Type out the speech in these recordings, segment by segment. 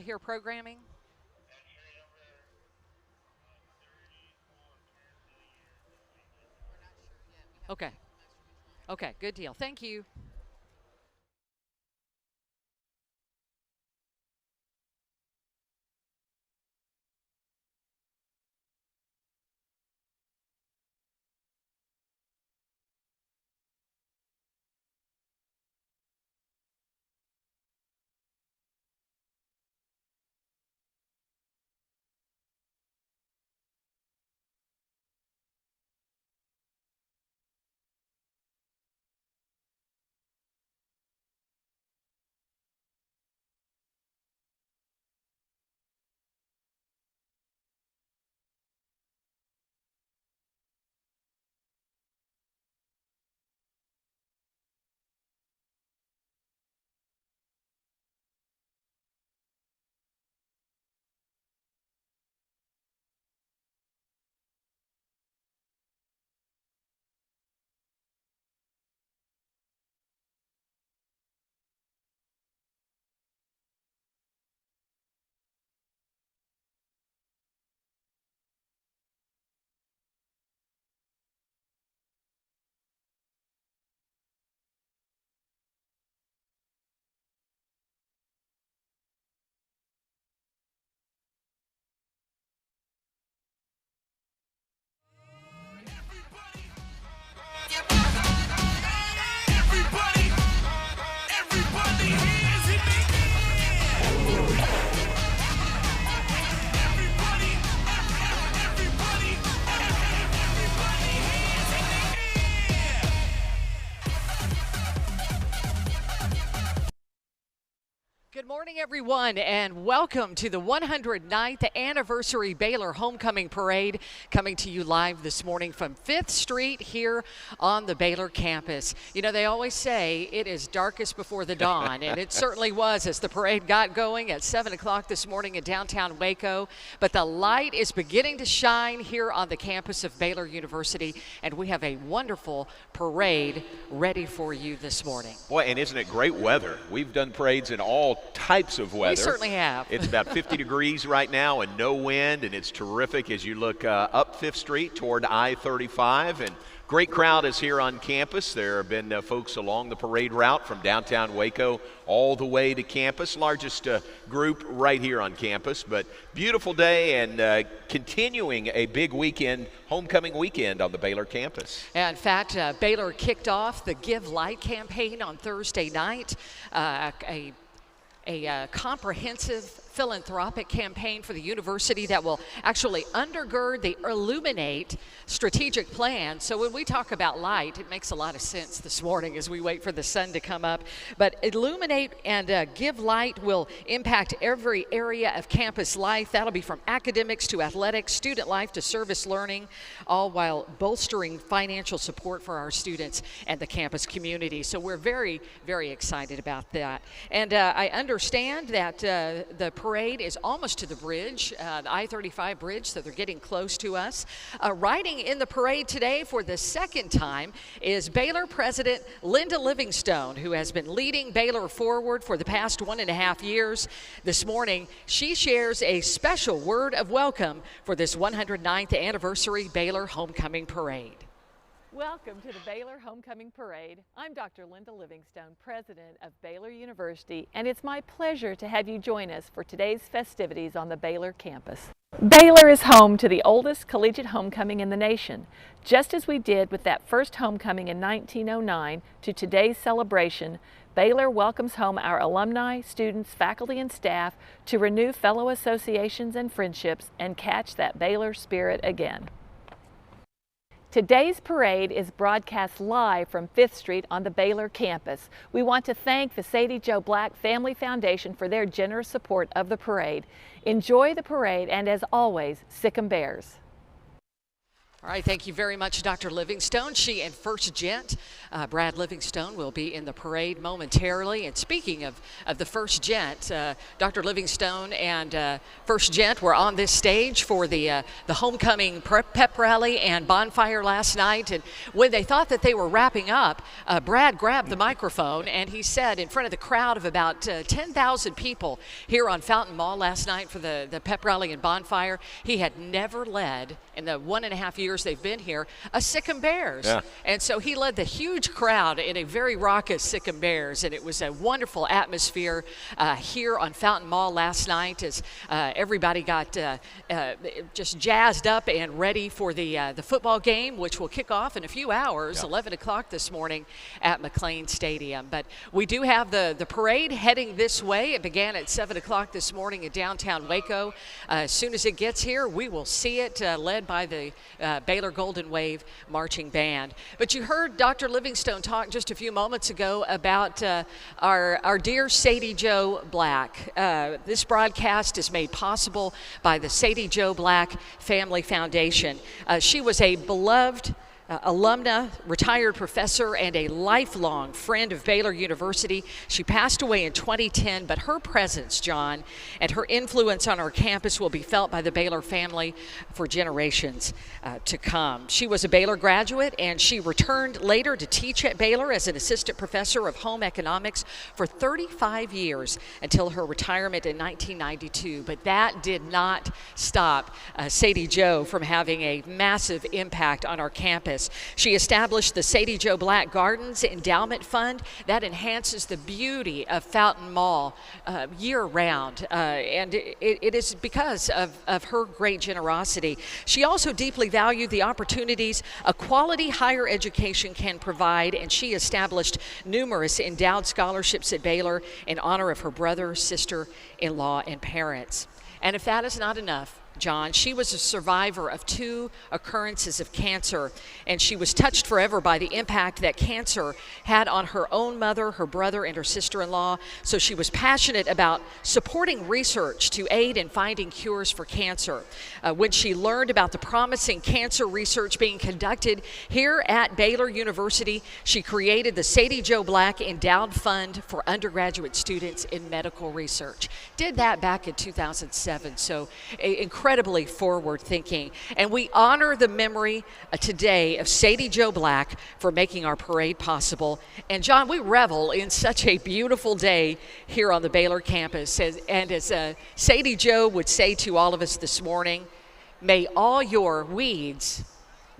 to hear programming? Okay. Okay, good deal. Thank you. Good morning, everyone, and welcome to the 109th Anniversary Baylor Homecoming Parade, coming to you live this morning from 5th Street here on the Baylor campus. You know, they always say it is darkest before the dawn, and it certainly was as the parade got going at 7 o'clock this morning in downtown Waco. But the light is beginning to shine here on the campus of Baylor University, and we have a wonderful parade ready for you this morning. Boy, and isn't it great weather? We've done parades in all types of weather. We certainly have. It's about 50 degrees right now and no wind, and it's terrific as you look up 5th Street toward I-35. And great crowd is here on campus. There have been folks along the parade route from downtown Waco all the way to campus. Largest group right here on campus. But beautiful day and continuing a big weekend, homecoming weekend on the Baylor campus. In fact, Baylor kicked off the Give Light campaign on Thursday night. A comprehensive philanthropic campaign for the university that will actually undergird the Illuminate strategic plan. So when we talk about light, it makes a lot of sense this morning as we wait for the sun to come up. But Illuminate and Give Light will impact every area of campus life. That'll be from academics to athletics, student life to service learning, all while bolstering financial support for our students and the campus community. So we're very, very excited about that. And I understand that the parade is almost to the bridge, the I-35 bridge, so they're getting close to us. Riding in the parade today for the second time is Baylor President Linda Livingstone, who has been leading Baylor forward for the past 1.5 years. This morning, she shares a special word of welcome for this 109th Anniversary Baylor Homecoming Parade. Welcome to the Baylor Homecoming Parade. I'm Dr. Linda Livingstone, president of Baylor University, and it's my pleasure to have you join us for today's festivities on the Baylor campus. Baylor is home to the oldest collegiate homecoming in the nation. Just as we did with that first homecoming in 1909 to today's celebration, Baylor welcomes home our alumni, students, faculty, and staff to renew fellow associations and friendships and catch that Baylor spirit again. Today's parade is broadcast live from 5th Street on the Baylor campus. We want to thank the Sadie Jo Black Family Foundation for their generous support of the parade. Enjoy the parade, and as always, sic 'em Bears. All right, thank you very much, Dr. Livingstone. She and First Gent, Brad Livingstone, will be in the parade momentarily. And speaking of the First Gent, Dr. Livingstone and First Gent were on this stage for the homecoming pep rally and bonfire last night. And when they thought that they were wrapping up, Brad grabbed the microphone and he said in front of the crowd of about 10,000 people here on Fountain Mall last night for the pep rally and bonfire, he had never led in the 1.5 years they've been here a Sic 'em Bears. Yeah. And so he led the huge crowd in a very raucous Sic 'em Bears, and it was a wonderful atmosphere here on Fountain Mall last night as everybody got just jazzed up and ready for the football game, which will kick off in a few hours, 11 o'clock this morning at McLean Stadium. But we do have the parade heading this way. It began at 7 o'clock this morning in downtown Waco. As soon as it gets here, we will see it led by the Baylor Golden Wave Marching Band. But you heard Dr. Livingstone talk just a few moments ago about our dear Sadie Jo Black. This broadcast is made possible by the Sadie Jo Black Family Foundation. She was a beloved alumna, retired professor, and a lifelong friend of Baylor University. She passed away in 2010, but her presence, John, and her influence on our campus will be felt by the Baylor family for generations to come. She was a Baylor graduate, and she returned later to teach at Baylor as an assistant professor of home economics for 35 years until her retirement in 1992. But that did not stop Sadie Jo from having a massive impact on our campus. She established the Sadie Jo Black Gardens Endowment Fund that enhances the beauty of Fountain Mall year-round, and it is because of her great generosity. She also deeply valued the opportunities a quality higher education can provide, and she established numerous endowed scholarships at Baylor in honor of her brother, sister-in-law, and parents. And if that is not enough, John, she was a survivor of 2 occurrences of cancer, and she was touched forever by the impact that cancer had on her own mother, her brother, and her sister-in-law. So she was passionate about supporting research to aid in finding cures for cancer. When she learned about the promising cancer research being conducted here at Baylor University, she created the Sadie Jo Black Endowed Fund for undergraduate students in medical research. Did that back in 2007, so incredibly forward-thinking. And we honor the memory today of Sadie Jo Black for making our parade possible. And John, we revel in such a beautiful day here on the Baylor campus. And as Sadie Jo would say to all of us this morning, may all your weeds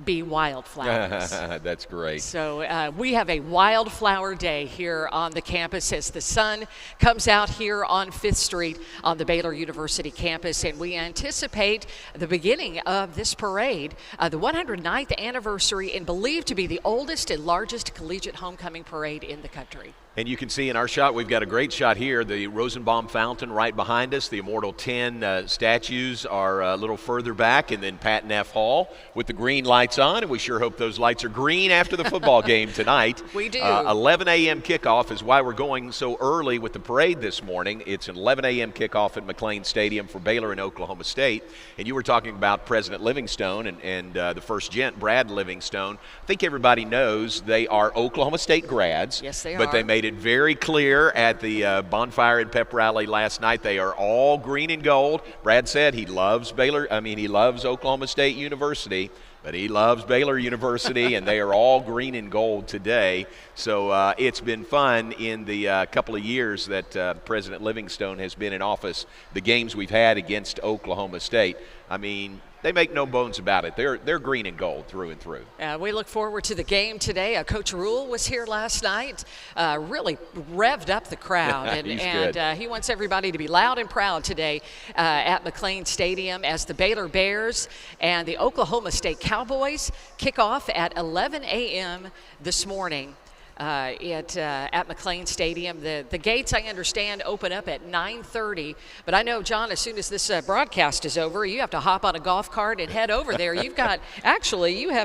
be wildflowers. That's great. So we have a wildflower day here on the campus as the sun comes out here on 5th Street on the Baylor University campus, and we anticipate the beginning of this parade, the 109th anniversary, and believed to be the oldest and largest collegiate homecoming parade in the country. And you can see in our shot, we've got a great shot here, the Rosenbaum Fountain right behind us. The Immortal 10 statues are a little further back, and then Patton F. Hall with the green lights on, and we sure hope those lights are green after the football game tonight. We do. 11 a.m. kickoff is why we're going so early with the parade this morning. It's an 11 a.m. kickoff at McLean Stadium for Baylor and Oklahoma State. And you were talking about President Livingstone and the First Gent, Brad Livingstone. I think everybody knows they are Oklahoma State grads. Yes, they are. But they made it very clear at the bonfire and pep rally last night. They are all green and gold. Brad said he loves he loves Oklahoma State University, but he loves Baylor University, and they are all green and gold today. So it's been fun in the couple of years that President Livingstone has been in office, the games we've had against Oklahoma State. I mean, they make no bones about it. They're green and gold through and through. We look forward to the game today. Coach Rule was here last night, really revved up the crowd. And he wants everybody to be loud and proud today at McLean Stadium as the Baylor Bears and the Oklahoma State Cowboys kick off at 11 a.m. this morning. At McLean Stadium. The gates, I understand, open up at 9:30. But I know, John, as soon as this broadcast is over, you have to hop on a golf cart and head over there. You have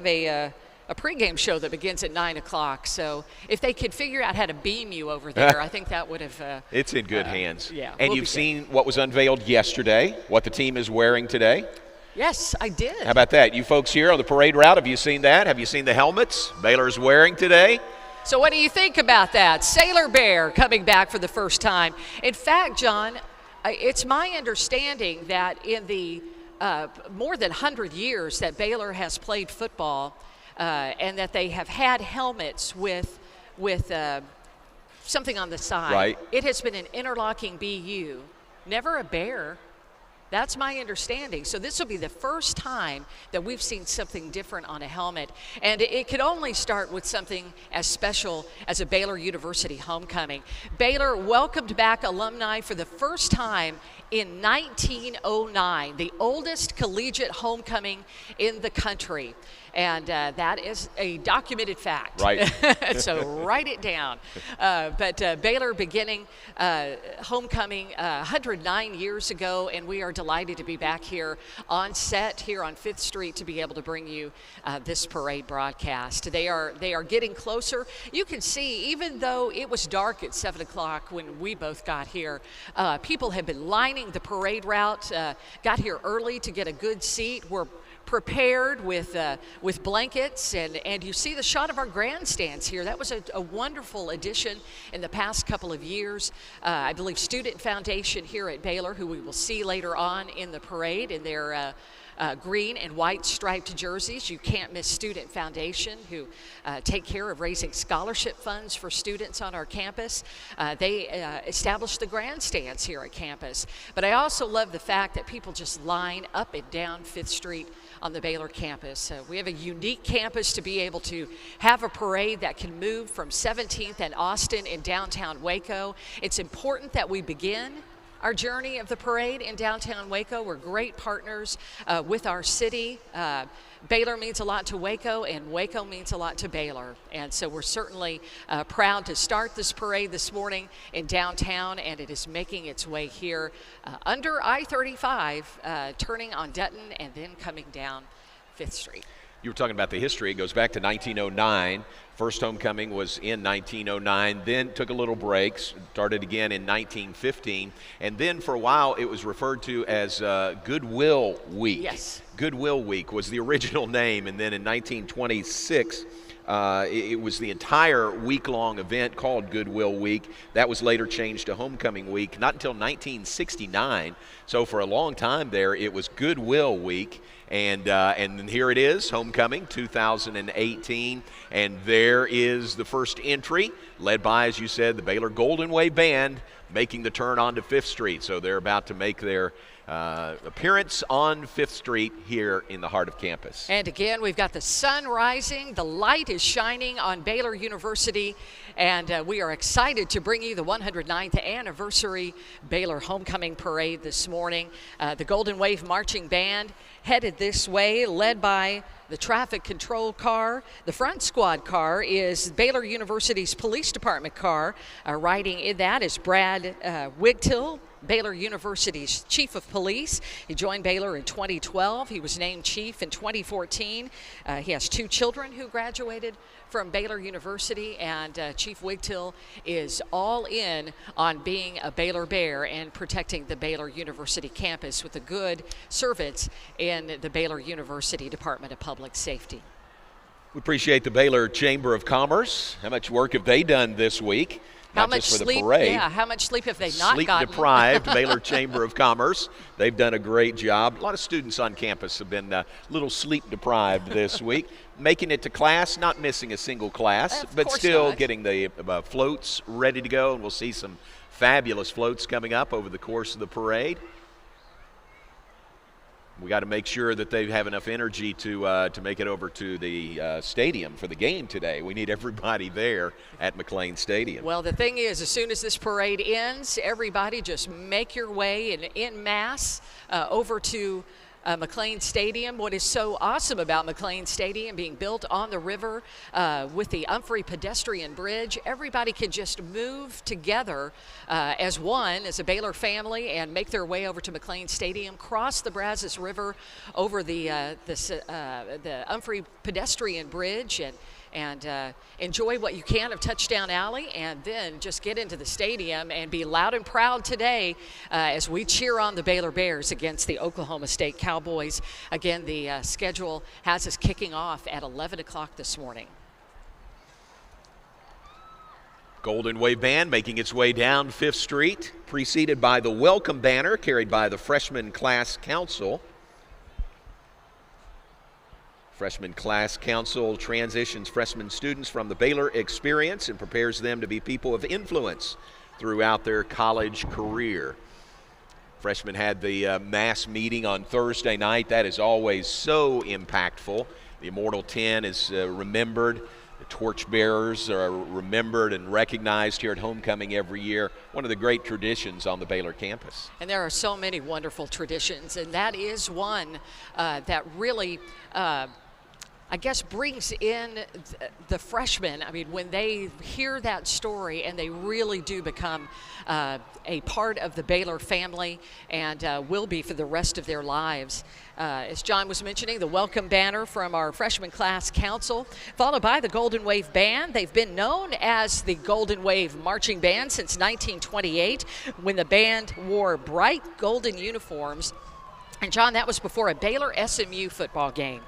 a pregame show that begins at 9 o'clock. So if they could figure out how to beam you over there, I think that would have. It's in good hands. Yeah. And you've seen what was unveiled yesterday, what the team is wearing today. Yes, I did. How about that? You folks here on the parade route, have you seen that? Have you seen the helmets Baylor's wearing today? So what do you think about that? Sailor Bear coming back for the first time. In fact, John, it's my understanding that in the more than 100 years that Baylor has played football and that they have had helmets with something on the side. Right. It has been an interlocking BU, never a bear. That's my understanding. So this will be the first time that we've seen something different on a helmet. And it could only start with something as special as a Baylor University homecoming. Baylor welcomed back alumni for the first time in 1909, the oldest collegiate homecoming in the country. And that is a documented fact. Right. So write it down. But Baylor beginning homecoming 109 years ago, and we are delighted to be back here on set here on 5th Street to be able to bring you this parade broadcast. They are getting closer. You can see, even though it was dark at 7 o'clock when we both got here, people have been lining the parade route, got here early to get a good seat. We're prepared with blankets, and you see the shot of our grandstands here. That was a wonderful addition in the past couple of years. I believe Student Foundation here at Baylor, who we will see later on in the parade in their green and white striped jerseys. You can't miss Student Foundation, who take care of raising scholarship funds for students on our campus. They established the grandstands here at campus. But I also love the fact that people just line up and down 5th Street on the Baylor campus. We have a unique campus to be able to have a parade that can move from 17th and Austin in downtown Waco. It's important that we begin our journey of the parade in downtown Waco. We're great partners with our city. Baylor means a lot to Waco, and Waco means a lot to Baylor. And so we're certainly proud to start this parade this morning in downtown, and it is making its way here under I-35, turning on Dutton and then coming down 5th Street. You were talking about the history. It goes back to 1909. First homecoming was in 1909, then took a little break, started again in 1915, and then for a while it was referred to as Goodwill Week. Yes. Goodwill Week was the original name, and then in 1926, it was the entire week-long event called Goodwill Week. That was later changed to Homecoming Week, not until 1969. So for a long time there, it was Goodwill Week. And here it is, Homecoming 2018, and there is the first entry, led by, as you said, the Baylor Golden Wave Band, making the turn onto 5th Street. So they're about to make their appearance on 5th Street here in the heart of campus. And again, we've got the sun rising, the light is shining on Baylor University, and we are excited to bring you the 109th anniversary Baylor Homecoming Parade this morning. The Golden Wave Marching Band headed this way, led by the traffic control car. The front squad car is Baylor University's police department car. Riding in that is Brad Wigtill, Baylor University's chief of police. He joined Baylor in 2012. He was named chief in 2014. He has 2 children who graduated from Baylor University, and Chief Wigtill is all in on being a Baylor Bear and protecting the Baylor University campus with a good servants in the Baylor University Department of Public Safety. We appreciate the Baylor Chamber of Commerce. How much work have they done this week? Not much just for sleep? the parade. Yeah, how much sleep have they not gotten? Sleep-deprived Baylor Chamber of Commerce. They've done a great job. A lot of students on campus have been a little sleep-deprived this week. Making it to class, not missing a single class, but still getting the floats ready to go. And we'll see some fabulous floats coming up over the course of the parade. We got to make sure that they have enough energy to make it over to the stadium for the game today. We need everybody there at McLean Stadium. Well, the thing is, as soon as this parade ends, everybody just make your way en masse over to McLean Stadium. What is so awesome about McLean Stadium being built on the river with the Humphrey pedestrian bridge, everybody can just move together as one, as a Baylor family, and make their way over to McLean Stadium, cross the Brazos River over the Humphrey pedestrian bridge, and enjoy what you can of Touchdown Alley, and then just get into the stadium and be loud and proud today as we cheer on the Baylor Bears against the Oklahoma State Cowboys. Again, the schedule has us kicking off at 11 o'clock this morning. Golden Wave Band making its way down 5th Street, preceded by the welcome banner carried by the Freshman Class Council. Freshman Class Council transitions freshman students from the Baylor experience and prepares them to be people of influence throughout their college career. Freshmen had the mass meeting on Thursday night. That is always so impactful. The Immortal 10 is remembered. The torchbearers are remembered and recognized here at Homecoming every year. One of the great traditions on the Baylor campus. And there are so many wonderful traditions, and that is one that really I guess brings in the freshmen. I mean, when they hear that story and they really do become a part of the Baylor family and will be for the rest of their lives. As John was mentioning, the welcome banner from our Freshman Class Council, followed by the Golden Wave Band. They've been known as the Golden Wave Marching Band since 1928, when the band wore bright golden uniforms. And John, that was before a Baylor SMU football game.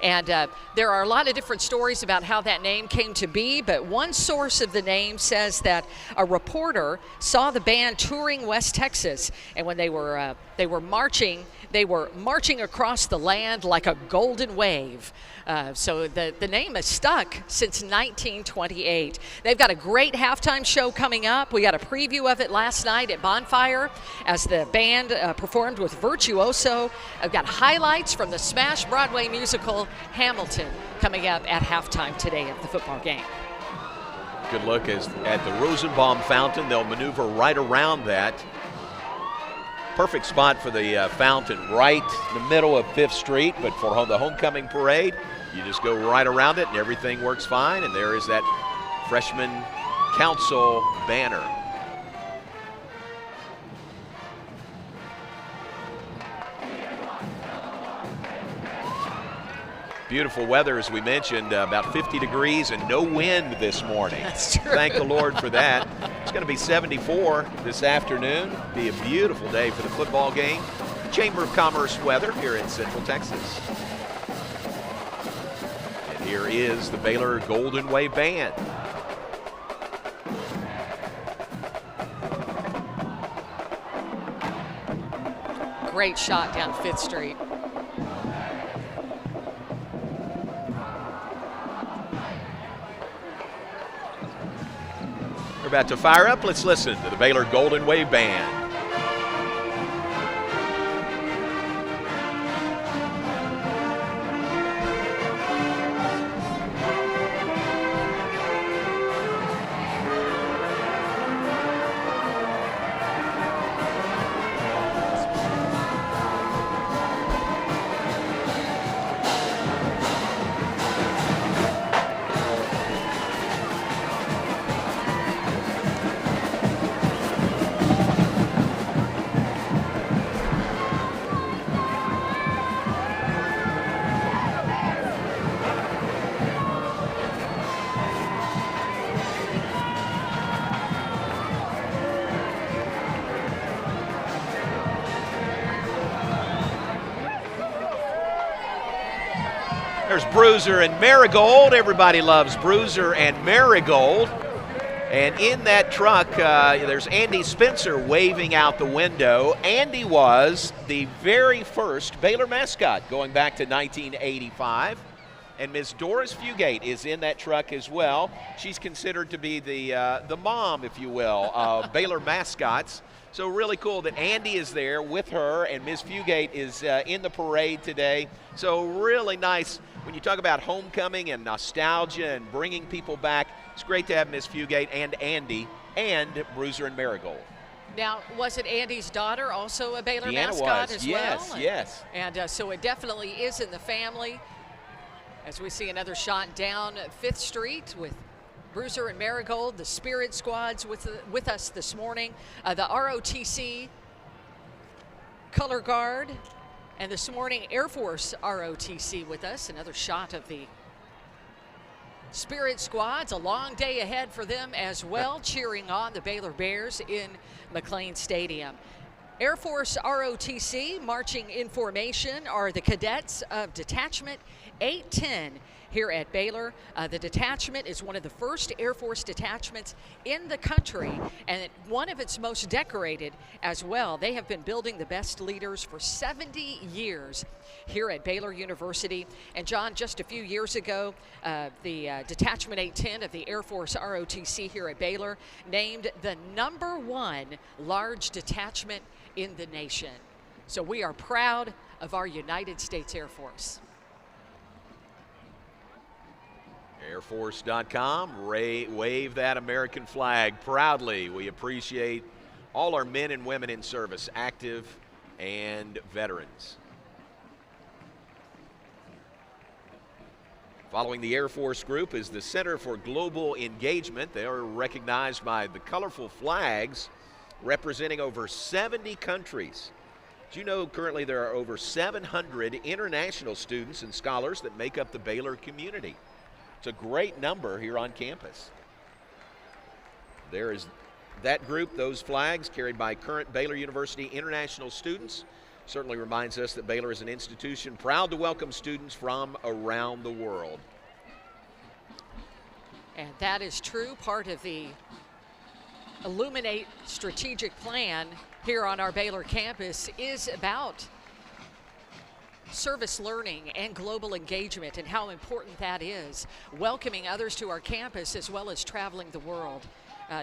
And there are a lot of different stories about how that name came to be, but one source of the name says that a reporter saw the band touring West Texas, and when they were marching across the land like a golden wave. So the name has stuck since 1928. They've got a great halftime show coming up. We got a preview of it last night at Bonfire as the band performed with Virtuoso. I've got highlights from the smash Broadway musical Hamilton coming up at halftime today of the football game. Good look at the Rosenbaum fountain. They'll maneuver right around that. Perfect spot for the fountain, right in the middle of 5th Street, but for the homecoming parade, you just go right around it and everything works fine, and there is that Freshman Council banner. Beautiful weather, as we mentioned, about 50 degrees and no wind this morning. That's true. Thank the Lord for that. It's going to be 74 this afternoon. Be a beautiful day for the football game. Chamber of Commerce weather here in Central Texas. And here is the Baylor Golden Wave Band. Great shot down 5th Street. We're about to fire up. Let's listen to the Baylor Golden Wave Band. There's Bruiser and Marigold. Everybody loves Bruiser and Marigold. And in that truck, there's Andy Spencer waving out the window. Andy was the very first Baylor mascot going back to 1985. And Ms. Doris Fugate is in that truck as well. She's considered to be the mom, if you will, of Baylor mascots. So really cool that Andy is there with her, and Ms. Fugate is in the parade today. So really nice. When you talk about homecoming and nostalgia and bringing people back, it's great to have Ms. Fugate and Andy and Bruiser and Marigold. Now, was it Andy's daughter also a Baylor Deanna mascot was. as Yes, well? yes. And so it definitely is in the family. As we see another shot down 5th Street with Bruiser and Marigold, the Spirit Squad's with us this morning. The ROTC Color Guard, and this morning Air Force ROTC with us. Another shot of the Spirit squads, a long day ahead for them as well, cheering on the Baylor Bears in McLean Stadium. Air Force ROTC marching in formation are the cadets of Detachment 810 here at Baylor. The detachment is one of the first Air Force detachments in the country and one of its most decorated as well. They have been building the best leaders for 70 years here at Baylor University. And John, just a few years ago, the Detachment 810 of the Air Force ROTC here at Baylor named the #1 large detachment in the nation. So we are proud of our United States Air Force. Airforce.com, wave that American flag proudly. We appreciate all our men and women in service, active and veterans. Following the Air Force Group is the Center for Global Engagement. They are recognized by the colorful flags representing over 70 countries. Do you know currently there are over 700 international students and scholars that make up the Baylor community? It's a great number here on campus. There is that group, those flags carried by current Baylor University international students. Certainly reminds us that Baylor is an institution proud to welcome students from around the world. And that is true. Part of the Illuminate strategic plan here on our Baylor campus is about service learning and global engagement and how important that is. Welcoming others to our campus as well as traveling the world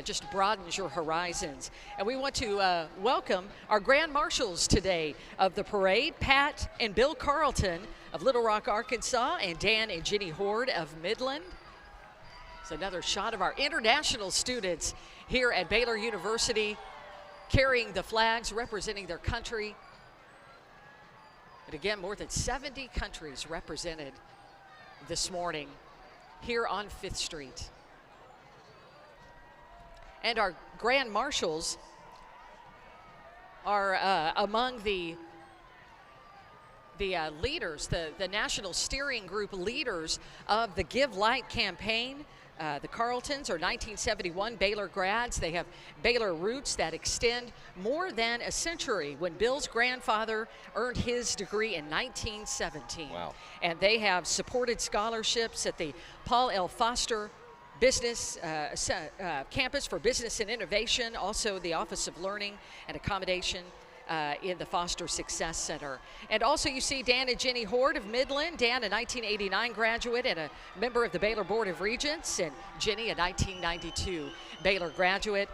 just broadens your horizons. And we want to welcome our Grand Marshals today of the parade, Pat and Bill Carlton of Little Rock, Arkansas, and Dan and Jenny Horde of Midland. It's another shot of our international students here at Baylor University carrying the flags, representing their country. And again, more than 70 countries represented this morning here on 5th Street. And our Grand Marshals are among the leaders, the national steering group leaders of the Give Light campaign. The Carltons are 1971 Baylor grads. They have Baylor roots that extend more than a century when Bill's grandfather earned his degree in 1917. Wow. And they have supported scholarships at the Paul L. Foster Business Campus for Business and Innovation, also the Office of Learning and Accommodation in the Foster Success Center. And also you see Dan and Jenny Horde of Midland. Dan, a 1989 graduate and a member of the Baylor Board of Regents, and Jenny, a 1992 Baylor graduate.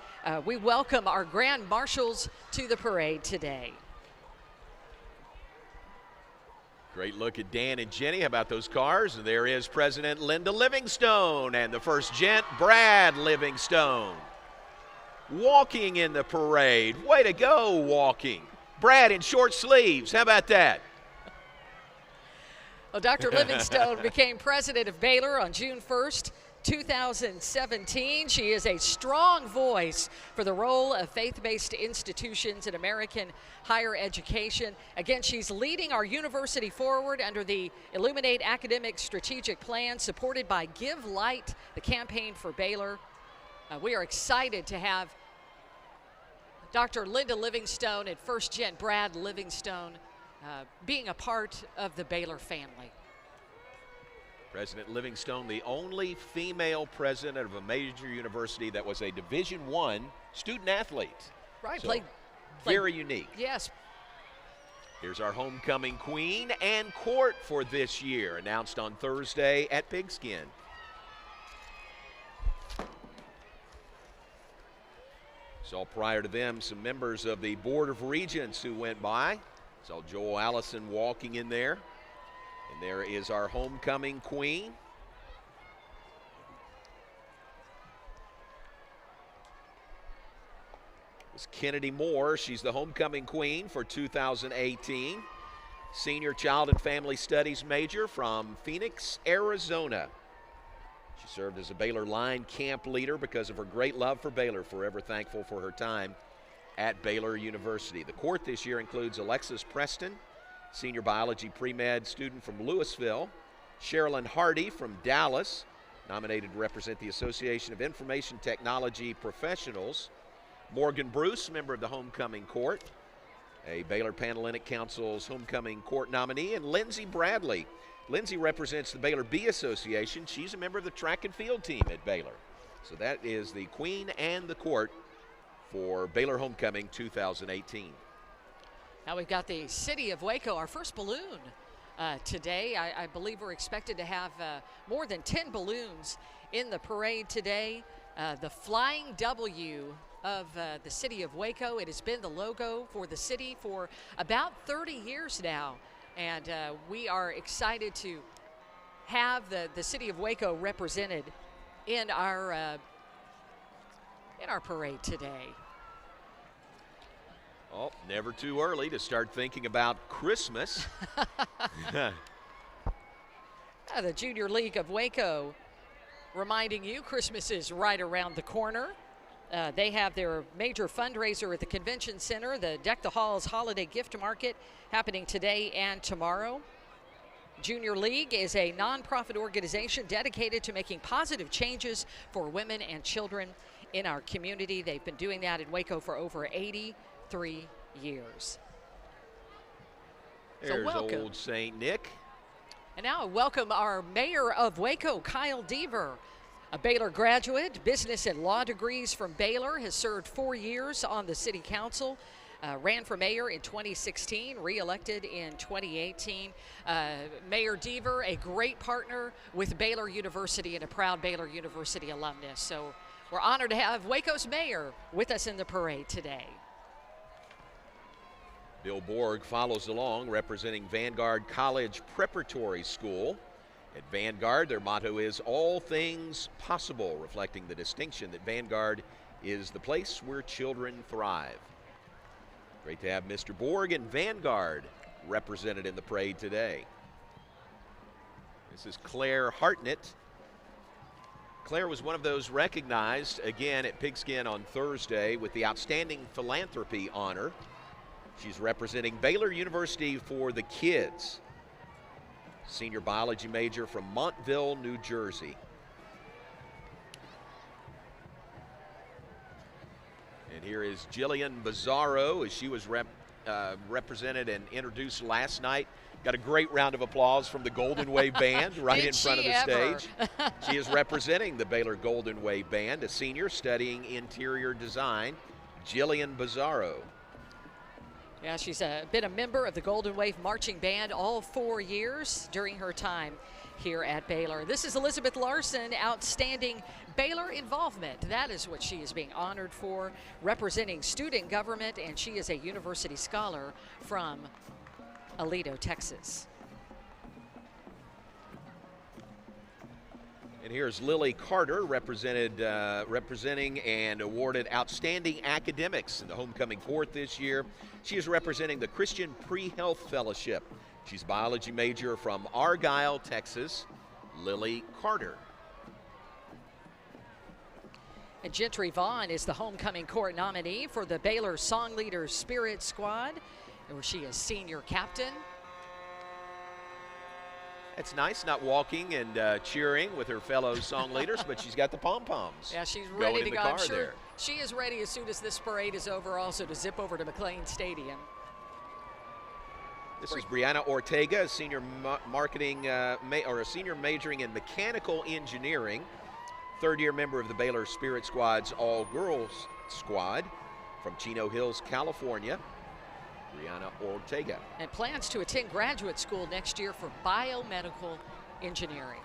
We welcome our Grand Marshals to the parade today. Great look at Dan and Jenny. How about those cars? And there is President Linda Livingstone and the first gent, Brad Livingstone. Walking in the parade. Way to go, walking. Brad in short sleeves. How about that? Well, Dr. Livingstone became president of Baylor on June 1st, 2017. She is a strong voice for the role of faith-based institutions in American higher education. Again, she's leading our university forward under the Illuminate Academic Strategic Plan, supported by Give Light, the campaign for Baylor. We are excited to have Dr. Linda Livingstone and first gent Brad Livingstone being a part of the Baylor family. President Livingstone, the only female president of a major university that was a Division I student athlete. Right, So, played very unique. Yes. Here's our homecoming queen and court for this year, announced on Thursday at Pigskin. Saw prior to them some members of the Board of Regents who went by. Saw Joel Allison walking in there. And there is our homecoming queen. It's Kennedy Moore. She's the homecoming queen for 2018. Senior Child and Family Studies major from Phoenix, Arizona. She served as a Baylor line camp leader because of her great love for Baylor. Forever thankful for her time at Baylor University. The court this year includes Alexis Preston, senior biology pre-med student from Louisville, Sherilyn Hardy from Dallas, Nominated to represent the Association of Information Technology Professionals, Morgan Bruce, member of the Homecoming Court, a Baylor Panhellenic Council's Homecoming Court nominee, and Lindsay Bradley. Lindsay represents the Baylor Bee Association. She's a member of the track and field team at Baylor. So that is the Queen and the Court for Baylor Homecoming 2018. Now we've got the City of Waco, our first balloon today. I believe we're expected to have more than 10 balloons in the parade today. The Flying W of the City of Waco. It has been the logo for the city for about 30 years now. And we are excited to have the City of Waco represented in our parade today. Oh, never too early to start thinking about Christmas. The Junior League of Waco reminding you Christmas is right around the corner. They have their major fundraiser at the Convention Center, the Deck the Halls Holiday Gift Market, happening today and tomorrow. Junior League is a nonprofit organization dedicated to making positive changes for women and children in our community. They've been doing that in Waco for over 83 years. There's so welcome. Old St. Nick. And now welcome our mayor of Waco, Kyle Deaver. A Baylor graduate, business and law degrees from Baylor, has served 4 years on the city council. Ran for mayor in 2016, re-elected in 2018. Mayor Deaver, a great partner with Baylor University and a proud Baylor University alumnus. So we're honored to have Waco's mayor with us in the parade today. Bill Borg follows along, representing Vanguard College Preparatory School. At Vanguard, their motto is all things possible, reflecting the distinction that Vanguard is the place where children thrive. Great to have Mr. Borg and Vanguard represented in the parade today. This is Claire Hartnett. Claire was one of those recognized again at Pigskin on Thursday with the Outstanding Philanthropy honor. She's representing Baylor University for the kids. Senior biology major from Montville, New Jersey. And here is Jillian Bizzarro as she was represented and introduced last night. Got a great round of applause from the Golden Wave Band right in front of the stage. She is representing the Baylor Golden Wave Band, a senior studying interior design, Jillian Bizzarro. Yeah, she's been a member of the Golden Wave Marching Band all 4 years during her time here at Baylor. This is Elizabeth Larson, Outstanding Baylor Involvement. That is what she is being honored for, representing student government, and she is a university scholar from Aledo, Texas. And here's Lily Carter, representing and awarded Outstanding Academics in the Homecoming Court this year. She is representing the Christian Pre-Health Fellowship. She's a biology major from Argyle, Texas, Lily Carter. And Gentry Vaughn is the Homecoming Court nominee for the Baylor Song Leaders Spirit Squad, where she is senior captain. It's nice not walking and cheering with her fellow song leaders, but she's got the pom-poms. Yeah, she's ready to go. I'm sure there. She is ready as soon as this parade is over also to zip over to McLean Stadium. This is Brianna Ortega, a senior senior majoring in mechanical engineering, third-year member of the Baylor Spirit Squad's all-girls squad from Chino Hills, California. Brianna Ortega. And plans to attend graduate school next year for biomedical engineering.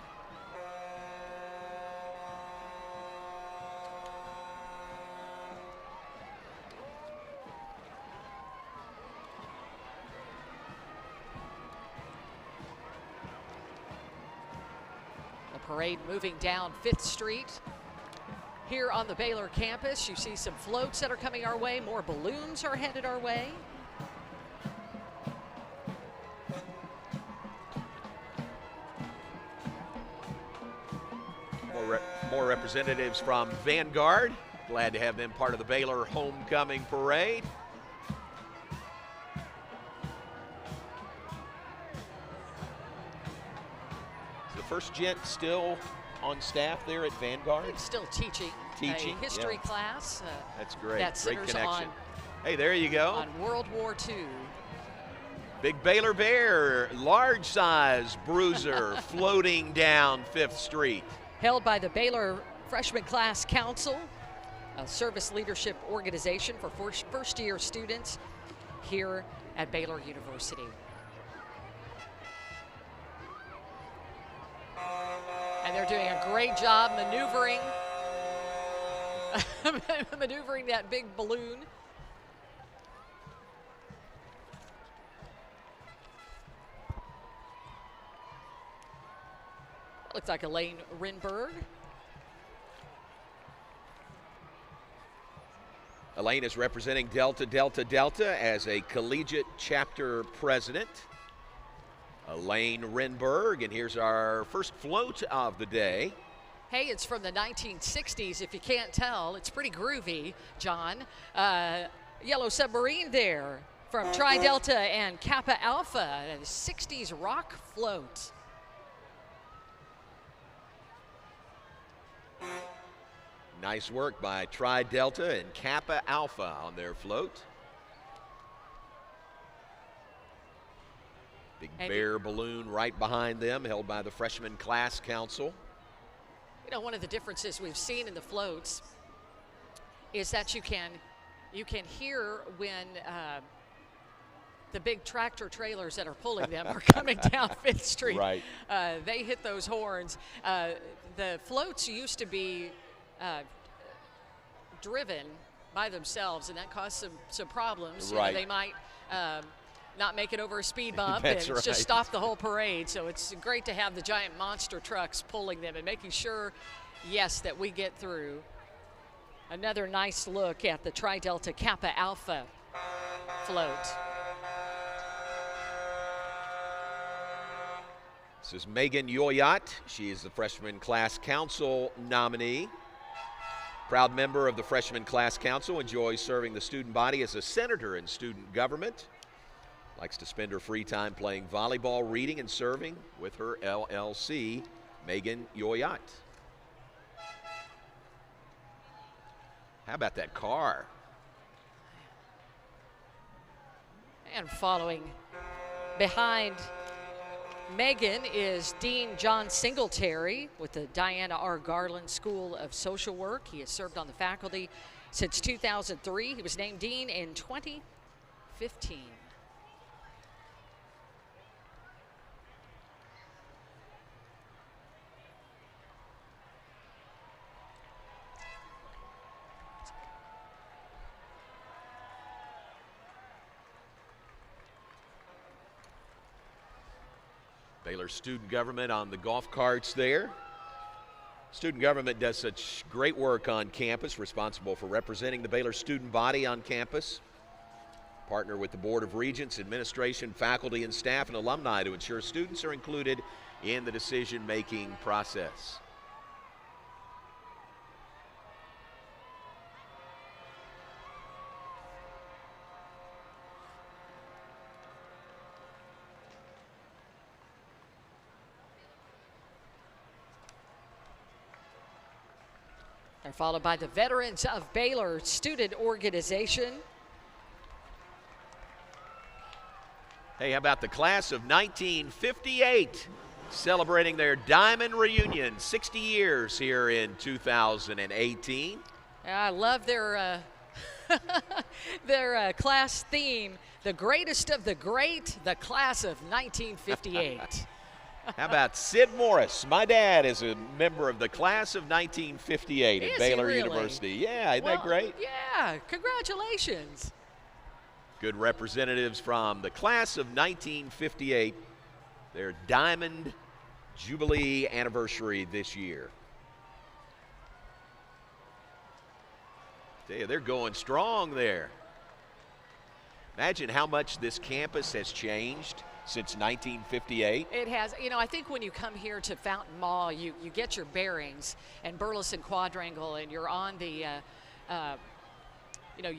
The parade moving down 5th Street. Here on the Baylor campus, you see some floats that are coming our way. More balloons are headed our way. More representatives from Vanguard. Glad to have them part of the Baylor Homecoming Parade. The first gent still on staff there at Vanguard? I'm still teaching. Teaching, a history class. That's great. That Great centers connection. Hey, there you go. on World War II. Big Baylor Bear, large size bruiser floating down 5th Street. Held by the Baylor Freshman Class Council, a service leadership organization for first-year students here at Baylor University. And they're doing a great job maneuvering, maneuvering that big balloon. Looks like Elaine Rinberg. Elaine is representing Delta Delta Delta as a collegiate chapter president. Elaine Rinberg, and here's our first float of the day. Hey, it's from the 1960s. If you can't tell, it's pretty groovy, John. Yellow Submarine there from Tri Delta and Kappa Alpha, a 60s rock float. Nice work by Tri Delta and Kappa Alpha on their float. Big Bear balloon right behind them, held by the Freshman Class Council. You know, one of the differences we've seen in the floats is that you can hear when the big tractor trailers that are pulling them are coming down 5th Street. Right. They hit those horns. The floats used to be driven by themselves, and that caused some problems. Right. You know, they might not make it over a speed bump That's and right. just stop the whole parade. So it's great to have the giant monster trucks pulling them and making sure, yes, that we get through. Another nice look at the Tri Delta Kappa Alpha float. This is Megan Yoyat. She is the Freshman Class Council nominee. Proud member of the Freshman Class Council, enjoys serving the student body as a senator in student government. Likes to spend her free time playing volleyball, reading, and serving with her LLC, Megan Yoyat. How about that car? And following behind Megan is Dean John Singletary with the Diana R. Garland School of Social Work. He has served on the faculty since 2003. He was named dean in 2015. Baylor student government on the golf carts there. Student government does such great work on campus, responsible for representing the Baylor student body on campus. Partner with the Board of Regents, administration, faculty, and staff, and alumni to ensure students are included in the decision-making process. They're followed by the Veterans of Baylor Student Organization. Hey, how about the class of 1958 celebrating their diamond reunion, 60 years here in 2018. I love their their class theme, the greatest of the great, the class of 1958. How about Sid Morris? My dad is a member of the class of 1958 at Baylor University. Yeah, isn't that great? Yeah, congratulations. Good representatives from the class of 1958. Their Diamond Jubilee anniversary this year. They're going strong there. Imagine how much this campus has changed since 1958. It has. You know, I think when you come here to Fountain Mall, you get your bearings and Burleson Quadrangle, and you're on the you know,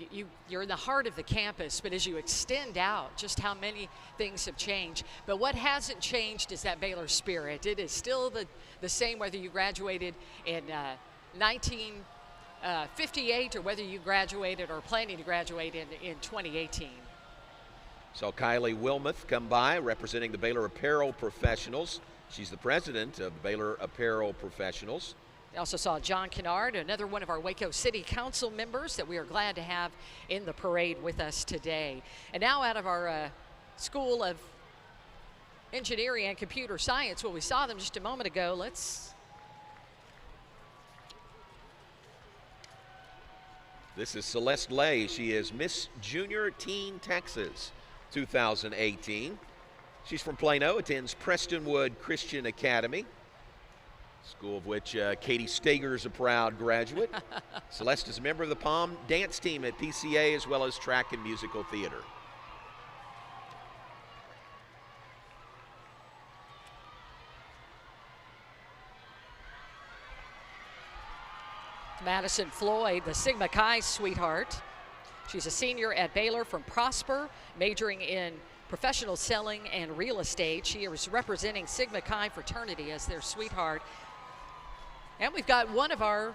you're in the heart of the campus, but as you extend out, just how many things have changed. But what hasn't changed is that Baylor spirit. It is still the same whether you graduated in 1958 or whether you graduated or planning to graduate in 2018. Saw Kylie Wilmoth come by representing the Baylor Apparel Professionals. She's the president of the Baylor Apparel Professionals. We also saw John Kennard, another one of our Waco City Council members that we are glad to have in the parade with us today. And now out of our School of Engineering and Computer Science, well, we saw them just a moment ago. This is Celeste Lay. She is Miss Junior Teen Texas 2018. She's from Plano, attends Prestonwood Christian Academy, school of which Katie Stager is a proud graduate. Celeste is a member of the Palm dance team at PCA as well as track and musical theater. Madison Floyd, the Sigma Chi sweetheart. She's a senior at Baylor from Prosper, majoring in professional selling and real estate. She is representing Sigma Chi fraternity as their sweetheart. And we've got one of our,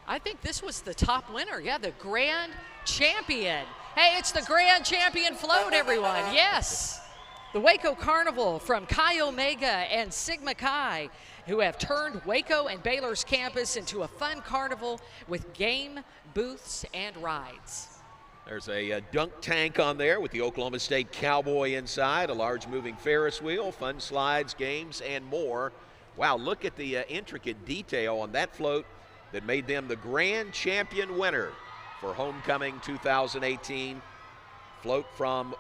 I think this was the top winner. Yeah, the grand champion. Hey, it's the grand champion float, everyone. Yes. The Waco Carnival from Chi Omega and Sigma Chi, who have turned Waco and Baylor's campus into a fun carnival with game, booths, and rides. There's a dunk tank on there with the Oklahoma State Cowboy inside, a large moving Ferris wheel, fun slides, games, and more. Wow, look at the intricate detail on that float that made them the grand champion winner for Homecoming 2018. Float from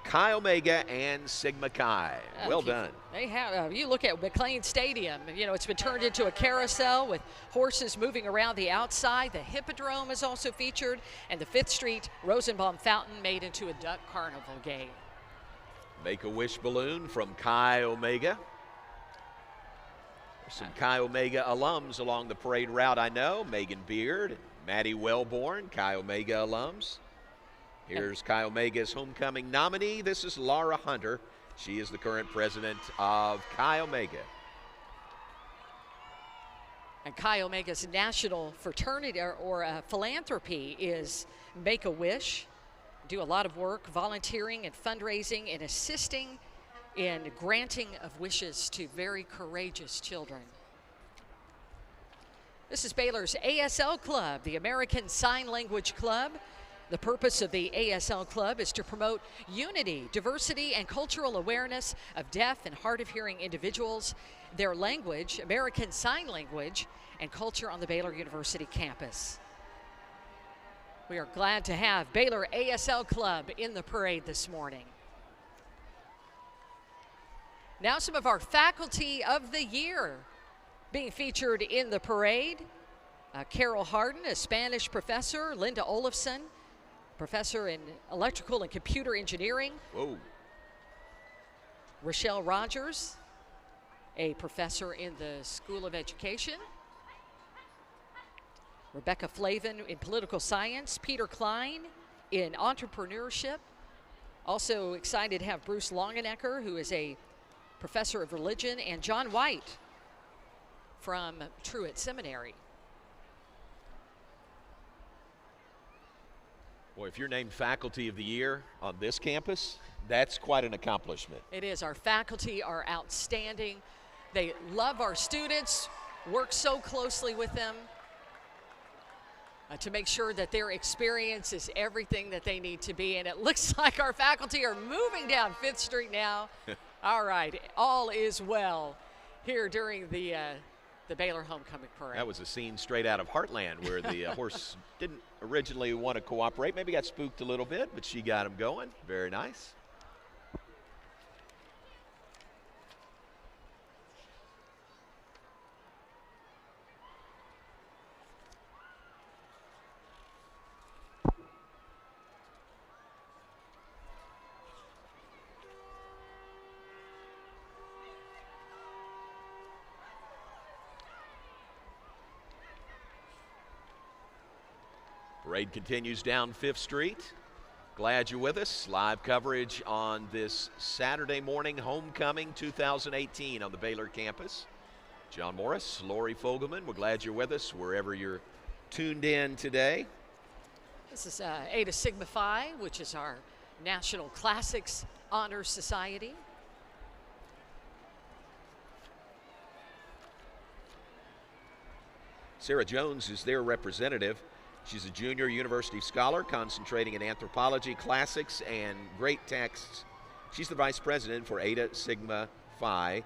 Chi Omega and Sigma Chi. Well done. They have, you look at McLean Stadium, you know, it's been turned into a carousel with horses moving around the outside. The Hippodrome is also featured, and the 5th Street Rosenbaum Fountain made into a duck carnival game. Make-A-Wish balloon from Chi Omega. There's some Chi Omega alums along the parade route, I know. Megan Beard, Maddie Wellborn, Chi Omega alums. Here's Chi Omega's homecoming nominee. This is Laura Hunter. She is the current president of Chi Omega. And Chi Omega's national fraternity or philanthropy is Make-A-Wish. Do a lot of work volunteering and fundraising and assisting in granting of wishes to very courageous children. This is Baylor's ASL Club, the American Sign Language Club. The purpose of the ASL Club is to promote unity, diversity, and cultural awareness of deaf and hard of hearing individuals, their language, American Sign Language, and culture on the Baylor University campus. We are glad to have Baylor ASL Club in the parade this morning. Now some of our faculty of the year being featured in the parade. Carol Harden, a Spanish professor. Linda Olafson, professor in electrical and computer engineering. Whoa. Rochelle Rogers, a professor in the School of Education. Rebecca Flavin in political science. Peter Klein in entrepreneurship. Also excited to have Bruce Longenecker, who is a professor of religion, and John White from Truett Seminary. Boy, if you're named Faculty of the Year on this campus, that's quite an accomplishment. It is. Our faculty are outstanding. They love our students, work so closely with them to make sure that their experience is everything that they need to be. And it looks like our faculty are moving down 5th Street now. All right, all is well here during the Baylor Homecoming Parade. That was a scene straight out of Heartland where the horse didn't originally want to cooperate. Maybe got spooked a little bit, but she got him going. Very nice. Parade continues down 5th Street. Glad you're with us. Live coverage on this Saturday morning, Homecoming 2018 on the Baylor campus. John Morris, Lori Fogelman, we're glad you're with us wherever you're tuned in today. This is Eta Sigma Phi, which is our National Classics Honor Society. Sarah Jones is their representative. She's a junior university scholar concentrating in anthropology, classics, and great texts. She's the vice president for Eta Sigma Phi.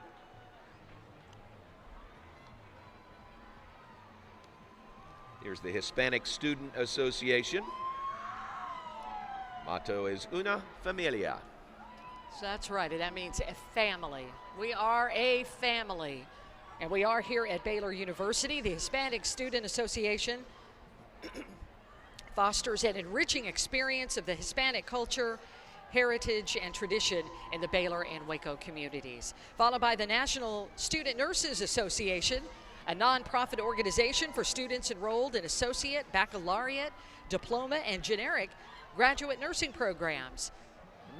Here's the Hispanic Student Association. Motto is Una Familia. So that's right, and that means a family. We are a family, and we are here at Baylor University. The Hispanic Student Association fosters an enriching experience of the Hispanic culture, heritage, and tradition in the Baylor and Waco communities. Followed by the National Student Nurses Association, a nonprofit organization for students enrolled in associate, baccalaureate, diploma, and generic graduate nursing programs.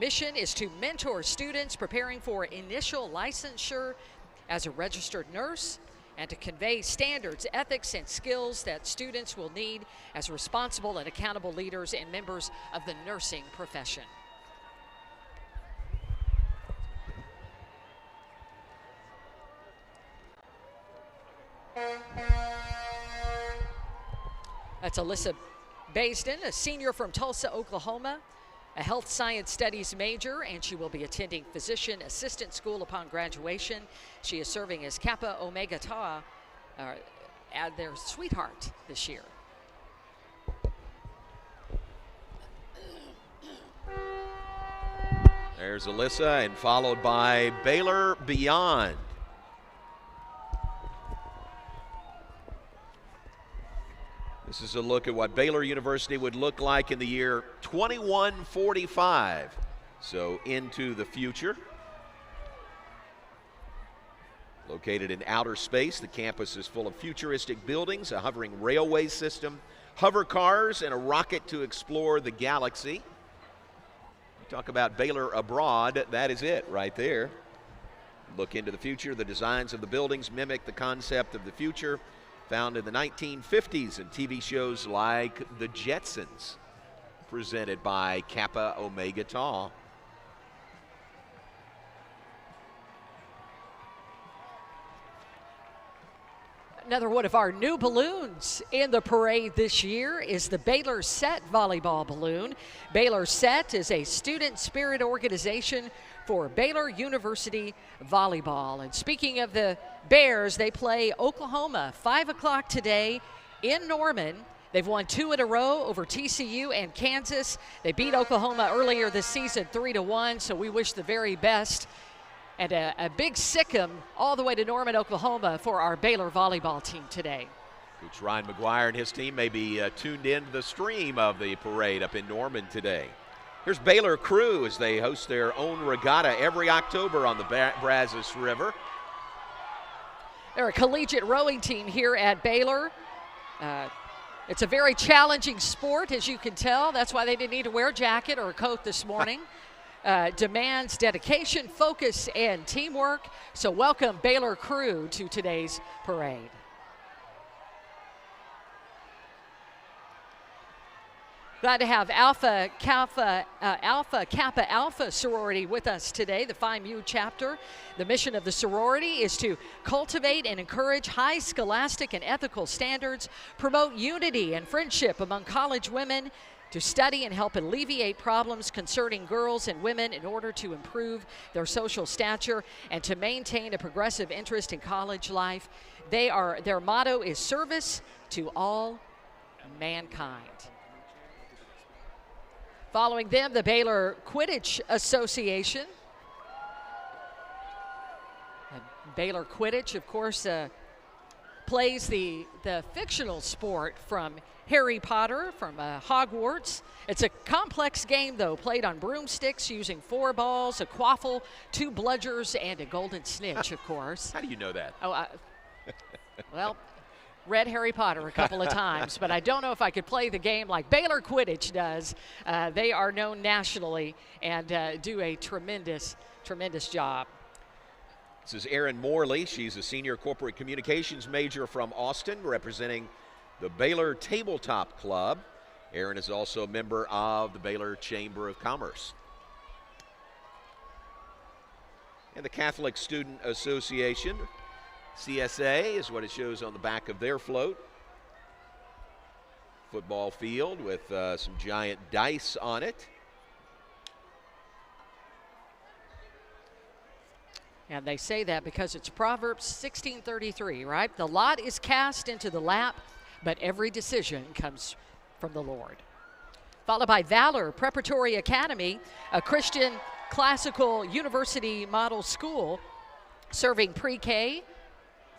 Mission is to mentor students preparing for initial licensure as a registered nurse and to convey standards, ethics, and skills that students will need as responsible and accountable leaders and members of the nursing profession. That's Alyssa Basden, a senior from Tulsa, Oklahoma, a health science studies major, and she will be attending physician assistant school upon graduation. She is serving as Kappa Omega Tau at their sweetheart this year. There's Alyssa, and followed by Baylor Beyond. This is a look at what Baylor University would look like in the year 2145. So into the future. Located in outer space, the campus is full of futuristic buildings, a hovering railway system, hover cars, and a rocket to explore the galaxy. You talk about Baylor abroad, that is it right there. Look into the future. The designs of the buildings mimic the concept of the future found in the 1950s in TV shows like The Jetsons, presented by Kappa Omega Tau. Another one of our new balloons in the parade this year is the Baylor Set volleyball balloon. Baylor Set is a student spirit organization for Baylor University Volleyball. And speaking of the Bears, they play Oklahoma 5 o'clock today in Norman. They've won 2 in a row over TCU and Kansas. They beat Oklahoma earlier this season 3-1, so we wish the very best. And a big sick'em all the way to Norman, Oklahoma for our Baylor volleyball team today. Coach Ryan McGuire and his team may be tuned in to the stream of the parade up in Norman today. Here's Baylor Crew as they host their own regatta every October on the Brazos River. They're a collegiate rowing team here at Baylor. It's a very challenging sport, as you can tell. That's why they didn't need to wear a jacket or a coat this morning. Demands dedication, focus, and teamwork. So welcome Baylor Crew to today's parade. Glad to have Alpha Kappa Alpha Sorority with us today, the Phi Mu chapter. The mission of the sorority is to cultivate and encourage high scholastic and ethical standards, promote unity and friendship among college women, to study and help alleviate problems concerning girls and women in order to improve their social stature and to maintain a progressive interest in college life. Their motto is service to all mankind. Following them, the Baylor Quidditch Association. Baylor Quidditch, of course, plays the fictional sport from Harry Potter, from Hogwarts. It's a complex game, though, played on broomsticks using 4 balls, a quaffle, 2 bludgers, and a golden snitch, of course. How do you know that? Oh, well, read Harry Potter a couple of times, but I don't know if I could play the game like Baylor Quidditch does. They are known nationally and do a tremendous, tremendous job. This is Erin Morley. She's a senior corporate communications major from Austin, representing the Baylor Tabletop Club. Erin is also a member of the Baylor Chamber of Commerce. And the Catholic Student Association, CSA, is what it shows on the back of their float. Football field with some giant dice on it. And they say that because it's Proverbs 16:33, right? The lot is cast into the lap, but every decision comes from the Lord. Followed by Valor Preparatory Academy, a Christian classical university model school serving pre-K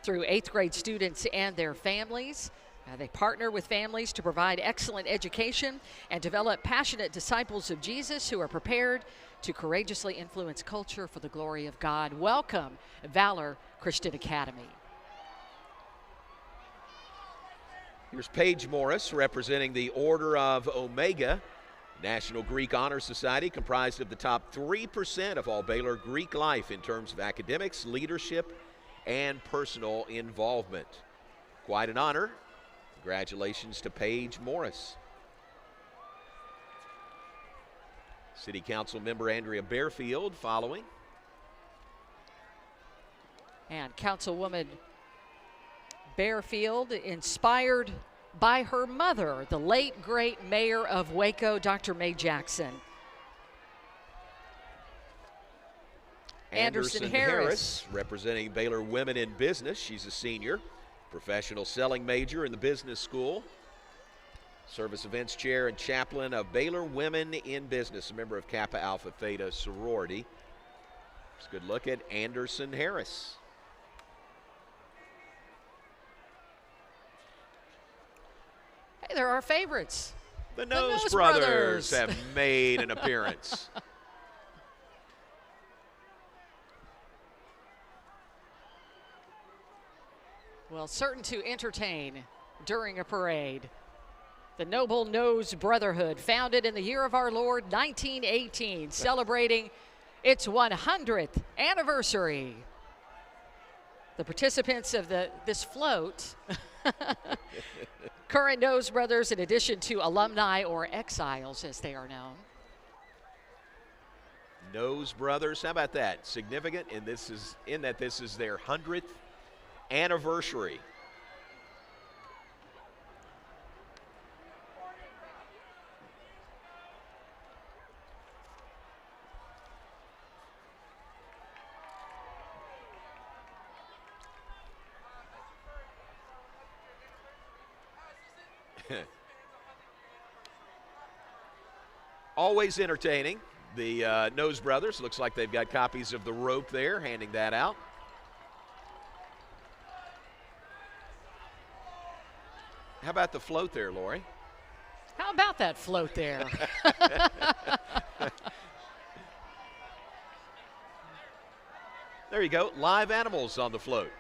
through 8th grade students and their families. They partner with families to provide excellent education and develop passionate disciples of Jesus who are prepared to courageously influence culture for the glory of God. Welcome, Valor Christian Academy. Here's Paige Morris representing the Order of Omega, National Greek Honor Society, comprised of the top 3% of all Baylor Greek life in terms of academics, leadership, and personal involvement. Quite an honor. Congratulations to Paige Morris. City Council member Andrea Bearfield following. And Councilwoman Bearfield, inspired by her mother, the late great mayor of Waco, Dr. Mae Jackson. Anderson Harris, representing Baylor Women in Business. She's a senior, professional selling major in the business school. Service events chair and chaplain of Baylor Women in Business, a member of Kappa Alpha Theta Sorority. It's a good look at Anderson Harris. Hey, they're our favorites. The Nose Brothers have made an appearance. Well, certain to entertain during a parade. The Noble Nose Brotherhood, founded in the year of our Lord 1918, celebrating its 100th anniversary. The participants of this float, current Nose Brothers, in addition to alumni or exiles as they are known. Nose Brothers, how about that? Significant, and this is their 100th anniversary. Always entertaining. The Nose Brothers, looks like they've got copies of the rope there, handing that out. How about the float there, Lori? How about that float there? There you go, live animals on the float.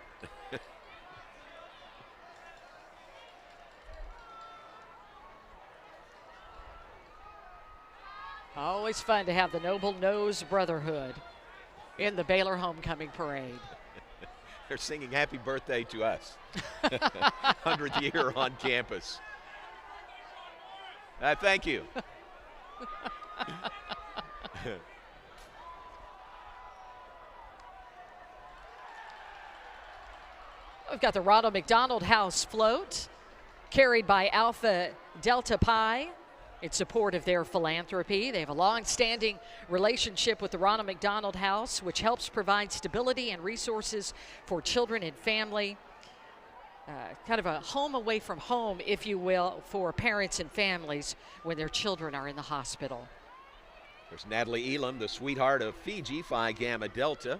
Always fun to have the Noble Nose Brotherhood in the Baylor Homecoming Parade. They're singing happy birthday to us. 100th year on campus. Thank you. We've got the Ronald McDonald House float, carried by Alpha Delta Pi in support of their philanthropy. They have a long-standing relationship with the Ronald McDonald House, which helps provide stability and resources for children and family. Kind of a home away from home, if you will, for parents and families when their children are in the hospital. There's Natalie Elam, the sweetheart of Fiji, Phi Gamma Delta.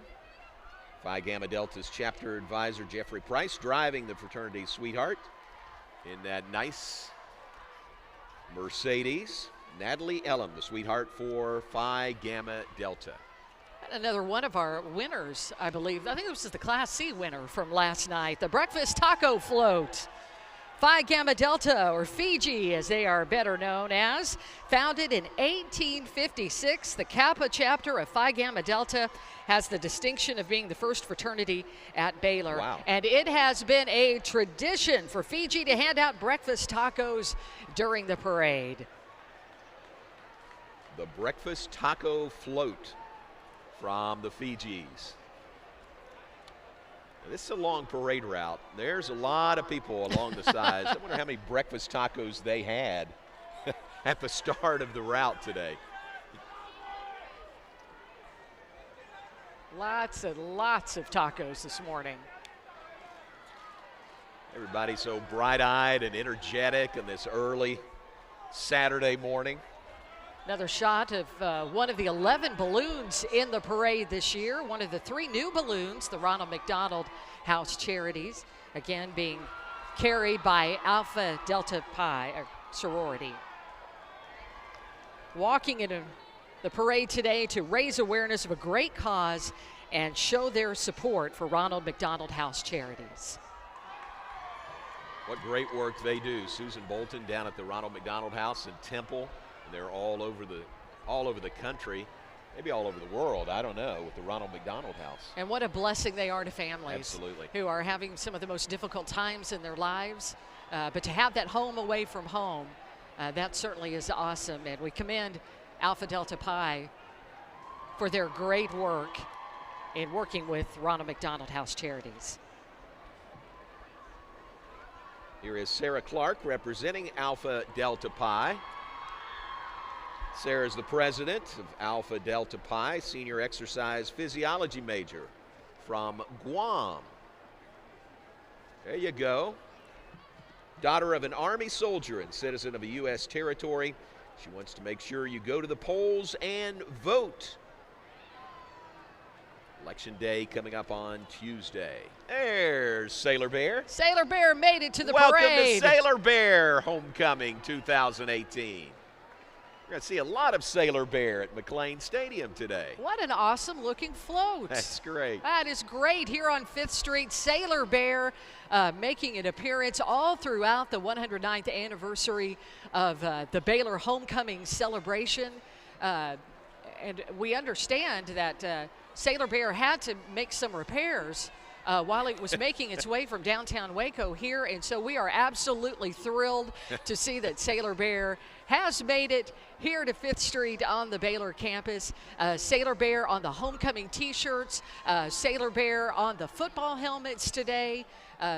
Phi Gamma Delta's chapter advisor Jeffrey Price driving the fraternity sweetheart in that nice Mercedes. Natalie Elam, the sweetheart for Phi Gamma Delta. And another one of our winners, I believe. I think this is the Class C winner from last night, the Breakfast Taco Float. Phi Gamma Delta, or Fiji as they are better known as, founded in 1856, the Kappa chapter of Phi Gamma Delta has the distinction of being the first fraternity at Baylor. Wow. And it has been a tradition for Fiji to hand out breakfast tacos during the parade. The breakfast taco float from the Fijis. This is a long parade route. There's a lot of people along the sides. I wonder how many breakfast tacos they had at the start of the route today. Lots and lots of tacos this morning. Everybody so bright-eyed and energetic on this early Saturday morning. Another shot of one of the 11 balloons in the parade this year. One of the 3 new balloons, the Ronald McDonald House Charities, again being carried by Alpha Delta Pi, or sorority. Walking in the parade today to raise awareness of a great cause and show their support for Ronald McDonald House Charities. What great work they do. Susan Bolton down at the Ronald McDonald House in Temple. They're all over the country, maybe all over the world, I don't know, with the Ronald McDonald House. And what a blessing they are to families. Absolutely. Who are having some of the most difficult times in their lives. But to have that home away from home, that certainly is awesome. And we commend Alpha Delta Pi for their great work in working with Ronald McDonald House Charities. Here is Sarah Clark representing Alpha Delta Pi. Sarah is the president of Alpha Delta Pi, senior exercise physiology major from Guam. There you go. Daughter of an Army soldier and citizen of a U.S. territory. She wants to make sure you go to the polls and vote. Election day coming up on Tuesday. There's Sailor Bear. Sailor Bear made it to the Welcome parade. to Sailor Bear Homecoming 2018. We're going to see a lot of Sailor Bear at McLean Stadium today. What an awesome looking float. That's great. That is great here on 5th Street. Sailor Bear making an appearance all throughout the 109th anniversary of the Baylor Homecoming celebration. And we understand that Sailor Bear had to make some repairs while it was making its way from downtown Waco here. And so we are absolutely thrilled to see that Sailor Bear has made it here to 5th Street on the Baylor campus. Sailor Bear on the homecoming t-shirts, Sailor Bear on the football helmets today.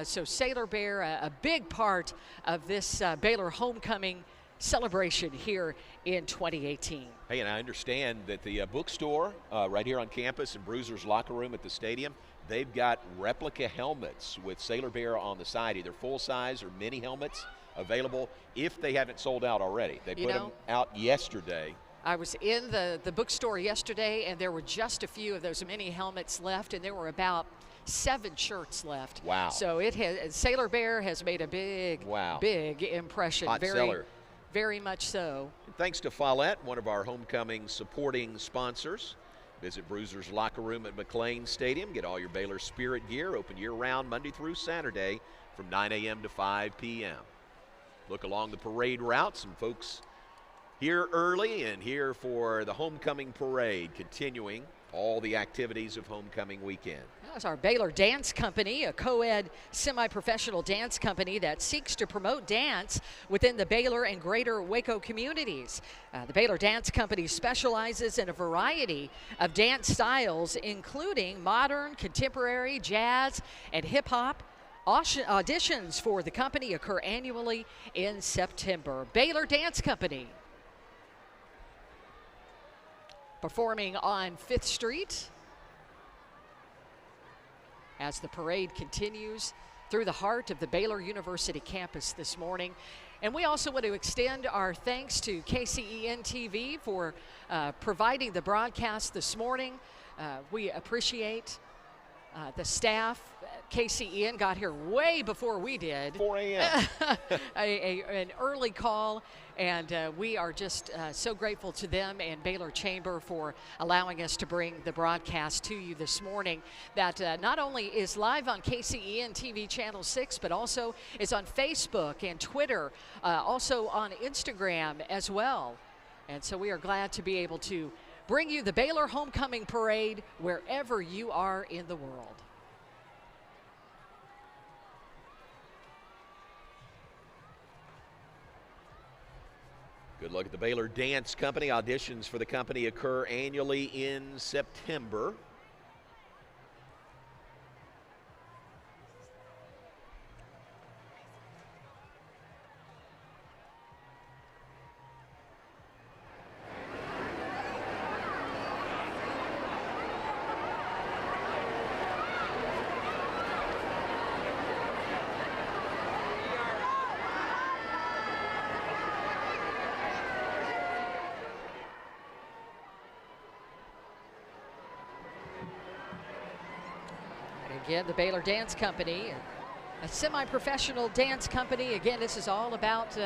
So Sailor Bear, a big part of this Baylor homecoming celebration here in 2018. Hey, and I understand that the bookstore right here on campus and Bruiser's locker room at the stadium, they've got replica helmets with Sailor Bear on the side, either full-size or mini helmets available if they haven't sold out already. They put them out yesterday. I was in the bookstore yesterday, and there were just a few of those mini helmets left, and there were about 7 shirts left. Wow. So Sailor Bear has made a big impression. Hot seller. Very much so. And thanks to Follette, one of our homecoming supporting sponsors. Visit Bruiser's locker room at McLean Stadium. Get all your Baylor Spirit gear, open year-round Monday through Saturday from 9 a.m. to 5 p.m. Look along the parade route. Some folks here early and here for the Homecoming Parade, continuing all the activities of Homecoming weekend. That's our Baylor Dance Company, a co-ed semi-professional dance company that seeks to promote dance within the Baylor and greater Waco communities. The Baylor Dance Company specializes in a variety of dance styles, including modern, contemporary, jazz, and hip-hop. Auditions for the company occur annually in September. Baylor Dance Company, performing on 5th Street as the parade continues through the heart of the Baylor University campus this morning. And we also want to extend our thanks to KCEN TV for providing the broadcast this morning. We appreciate the staff KCEN got here way before we did. 4 a.m. An early call, and we are just so grateful to them and Baylor Chamber for allowing us to bring the broadcast to you this morning that not only is live on KCEN TV Channel 6, but also is on Facebook and Twitter, also on Instagram as well. And so we are glad to be able to bring you the Baylor Homecoming Parade wherever you are in the world. Good look at the Baylor Dance Company. Auditions for the company occur annually in September. Again, the Baylor Dance Company, a semi-professional dance company. Again, this is all about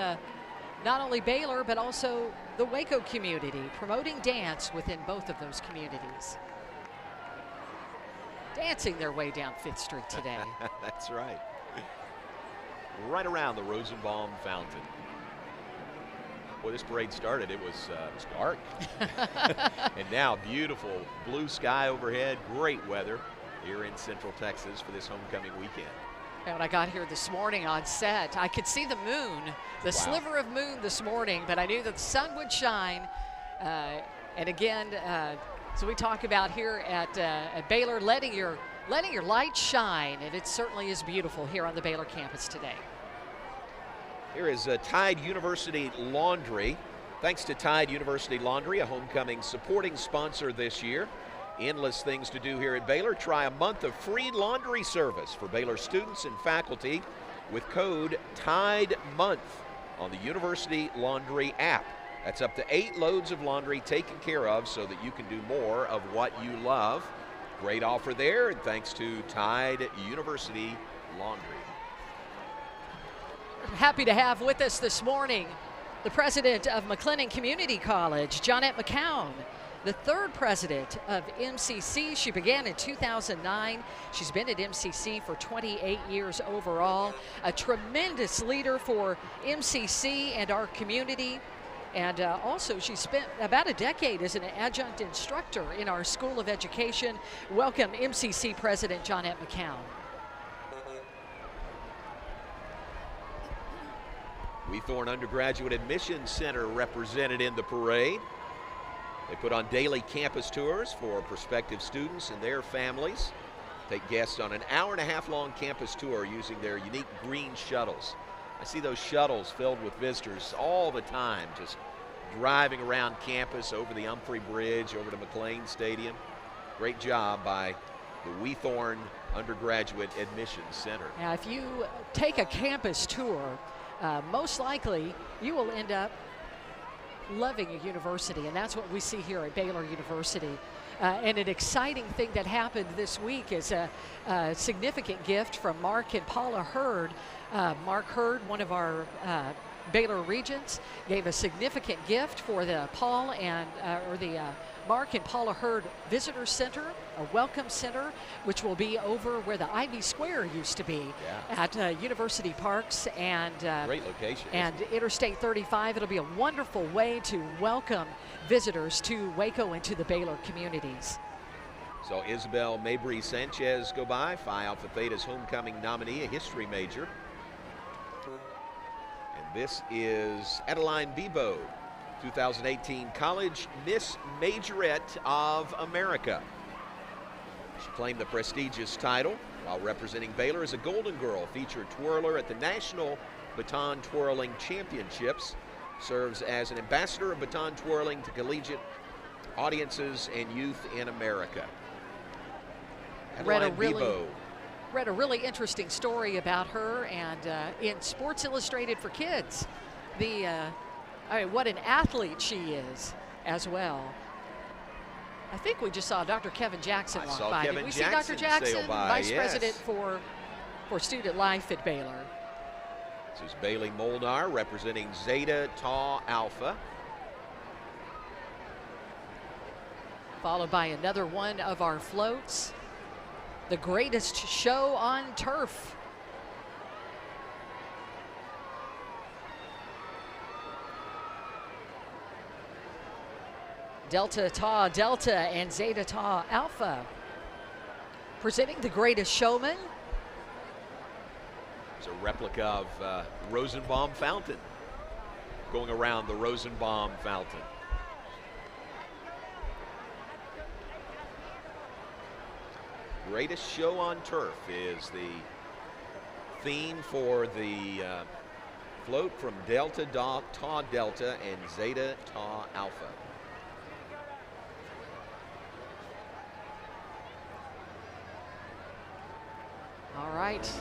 not only Baylor, but also the Waco community, promoting dance within both of those communities. Dancing their way down 5th Street today. That's right. Right around the Rosenbaum Fountain. Boy, this parade started, it was dark. And now beautiful blue sky overhead, great weather here in Central Texas for this homecoming weekend. And when I got here this morning on set, I could see the moon, the sliver of moon this morning, but I knew that the sun would shine. And again, so we talk about here at Baylor, letting your light shine, and it certainly is beautiful here on the Baylor campus today. Here is Tide University Laundry. Thanks to Tide University Laundry, a homecoming supporting sponsor this year. Endless things to do here at Baylor. Try a month of free laundry service for Baylor students and faculty with code TIDEMONTH on the University Laundry app. That's up to 8 loads of laundry taken care of so that you can do more of what you love. Great offer there, and thanks to Tide University Laundry. Happy to have with us this morning the president of McLennan Community College, Johnette McCown. The 3rd president of MCC. She began in 2009. She's been at MCC for 28 years overall. A tremendous leader for MCC and our community. And also she spent about a decade as an adjunct instructor in our School of Education. Welcome, MCC President Johnette McCown. Wheathorne Undergraduate Admissions Center represented in the parade. They put on daily campus tours for prospective students and their families. Take guests on an hour-and-a-half-long campus tour using their unique green shuttles. I see those shuttles filled with visitors all the time, just driving around campus over the Humphrey Bridge, over to McLean Stadium. Great job by the Wheathorne Undergraduate Admissions Center. Now, if you take a campus tour, most likely you will end up loving a university, and that's what we see here at Baylor University. And an exciting thing that happened this week is a significant gift from Mark and Paula Hurd. Mark Hurd, one of our Baylor Regents, gave a significant gift for the Mark and Paula Hurd Visitor Center, a welcome center, which will be over where the Ivy Square used to be at University Parks and great location, and Interstate 35. It'll be a wonderful way to welcome visitors to Waco and to the Baylor communities. So Isabel Mabry Sanchez go by, Phi Alpha Theta's homecoming nominee, a history major. And this is Adeline Bebo, 2018 College Miss Majorette of America. She claimed the prestigious title while representing Baylor as a Golden Girl featured twirler at the National Baton Twirling Championships. Serves as an ambassador of baton twirling to collegiate audiences and youth in America. Read a really interesting story about her, and in Sports Illustrated for Kids, what an athlete she is as well. I think we just saw Dr. Kevin Jackson walk by. Did we see Dr. Jackson, Vice President for for student life at Baylor. This is Bailey Molnar representing Zeta Tau Alpha. Followed by another one of our floats, the greatest show on turf. Delta Tau Delta and Zeta Tau Alpha presenting the greatest showman. It's a replica of Rosenbaum Fountain going around the Rosenbaum Fountain. Greatest show on turf is the theme for the float from Delta Tau Delta and Zeta Tau Alpha. All right.